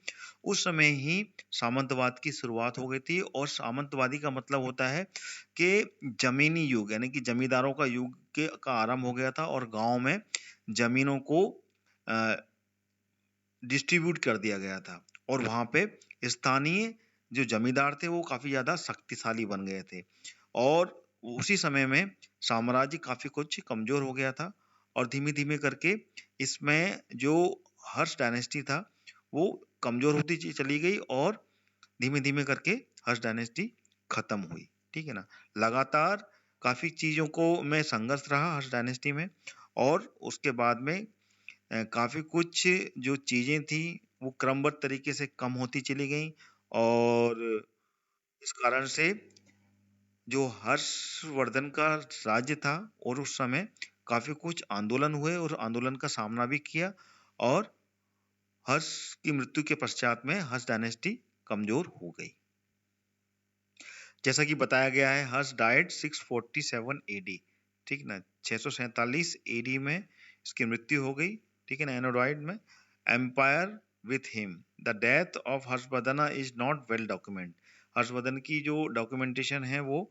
उस समय ही सामंतवाद की शुरुआत हो गई थी। और सामंतवादी का मतलब होता है कि जमीनी युग, यानी कि जमींदारों का युग का आरंभ हो गया था, और गांव में जमीनों को डिस्ट्रीब्यूट कर दिया गया था, और वहां पे स्थानीय जो जमींदार थे वो काफी ज्यादा शक्तिशाली बन गए थे। और उसी समय में साम्राज्य काफी कुछ कमजोर हो गया था, और धीमे धीमे करके इसमें जो हर्ष डायनेस्टी था वो कमजोर होती चली गई, और धीमे धीमे करके हर्ष डायनेस्टी खत्म हुई। ठीक है ना। लगातार काफी चीजों को में संघर्ष रहा हर्ष डायनेस्टी में, और उसके बाद में काफी कुछ जो चीजें थी वो क्रमबद्ध तरीके से कम होती चली गई, और इस कारण से जो हर्षवर्धन का राज्य था, और उस समय काफी कुछ आंदोलन हुए, और आंदोलन का सामना भी किया, और हर्ष की मृत्यु के पश्चात में हर्ष डायनेस्टी कमजोर हो गई। जैसा कि बताया गया है, हर्ष डाइड 647 एडी, ठीक ना, 647 एडी में इसकी मृत्यु हो गई। ठीक है ना, एनोडाइड में। Empire with him, the death of Harshavardhana is not well document. Harshavardhana की जो डॉक्यूमेंटेशन है वो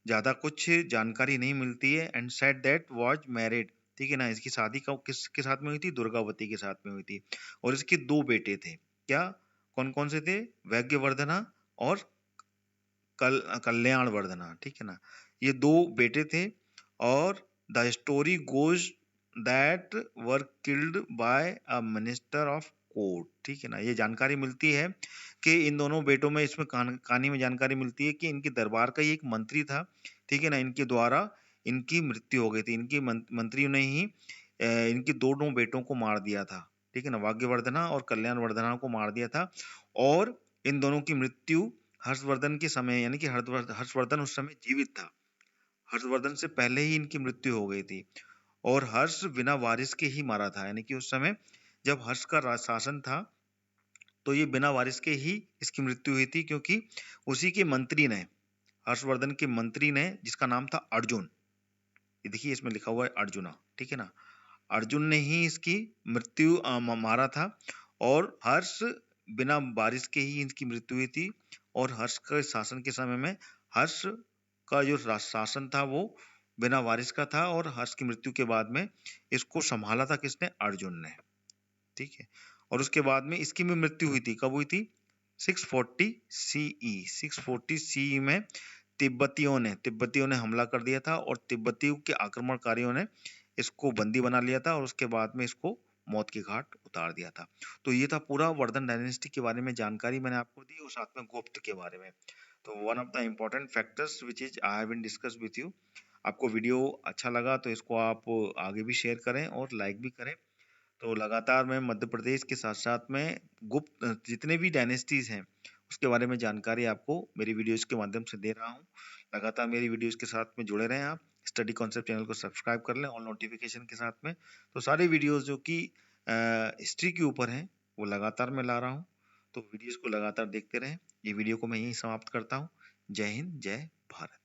ज्यादा कुछ जानकारी नहीं मिलती है। And said that was married, ठीक है ना, इसकी शादी किसके साथ में हुई थी? दुर्गावती के साथ में हुई थी। और इसके दो बेटे थे। क्या? कौन कौन से थे? वैग्यवर्धना और कल्याण वर्धना। ठीक है ना, ये दो बेटे थे। और the story goes that were killed by a minister of court. ठीक है ना, ये जानकारी मिलती है कि इन दोनों बेटों में, इसमें कहानी में जानकारी मिलती है कि इनके दरबार का ही एक मंत्री था, ठीक है ना, इनके द्वारा इनकी मृत्यु हो गई थी। इनकी मंत्रियों ने ही इनके दोनों बेटों को मार दिया था। ठीक है ना, वाग्यवर्धना और कल्याण वर्धना को मार दिया था। और इन दोनों की मृत्यु हर्षवर्धन के समय, यानी कि हर्षवर्धन उस समय जीवित था, हर्षवर्धन से पहले ही इनकी मृत्यु हो गई थी। और हर्ष बिना वारिस के ही मारा था, यानी कि उस समय जब हर्ष का शासन था तो ये बिना वारिस के ही इसकी मृत्यु हुई थी, क्योंकि उसी के मंत्री ने, हर्षवर्धन के मंत्री ने, जिसका नाम था अर्जुन, ये देखिए इसमें लिखा हुआ है अर्जुना, ठीक है ना, अर्जुन ने ही इसकी मृत्यु मारा था। और हर्ष बिना वारिस के ही इनकी मृत्यु हुई थी। और हर्ष के शासन के समय में हर्ष का जो शासन था वो बिना वारिस का था, और हर्ष की मृत्यु के बाद में इसको संभाला था किसने? अर्जुन ने। ठीक है। और उसके बाद में इसकी भी मृत्यु हुई थी। कब हुई थी? 640 सीई, 640 सीई में तिब्बतियों ने हमला कर दिया था, और तिब्बतियों के आक्रमणकारियों ने इसको बंदी बना लिया था, और उसके बाद में इसको मौत के घाट उतार दिया था। तो ये था पूरा वर्धन डायनेस्टी के बारे में जानकारी मैंने आपको दी, और साथ में गुप्त के बारे में। तो one of the important factors which is I have been discuss with you. आपको वीडियो अच्छा लगा तो इसको आप आगे भी शेयर करें और लाइक भी करें। तो लगातार मैं मध्य प्रदेश के साथ साथ में गुप्त जितने भी डायनेस्टीज हैं उसके बारे में जानकारी आपको मेरी वीडियोस के माध्यम से दे रहा हूँ। लगातार मेरी वीडियोस के साथ में जुड़े रहें आप। स्टडी कॉन्सेप्ट चैनल को सब्सक्राइब कर लें, ऑल नोटिफिकेशन के साथ में। तो सारे वीडियोस जो कि हिस्ट्री के ऊपर हैं वो लगातार मैं ला रहा हूँ। तो वीडियोस को लगातार देखते रहें। ये वीडियो को मैं यहीं समाप्त करता हूँ। जय हिंद, जय भारत।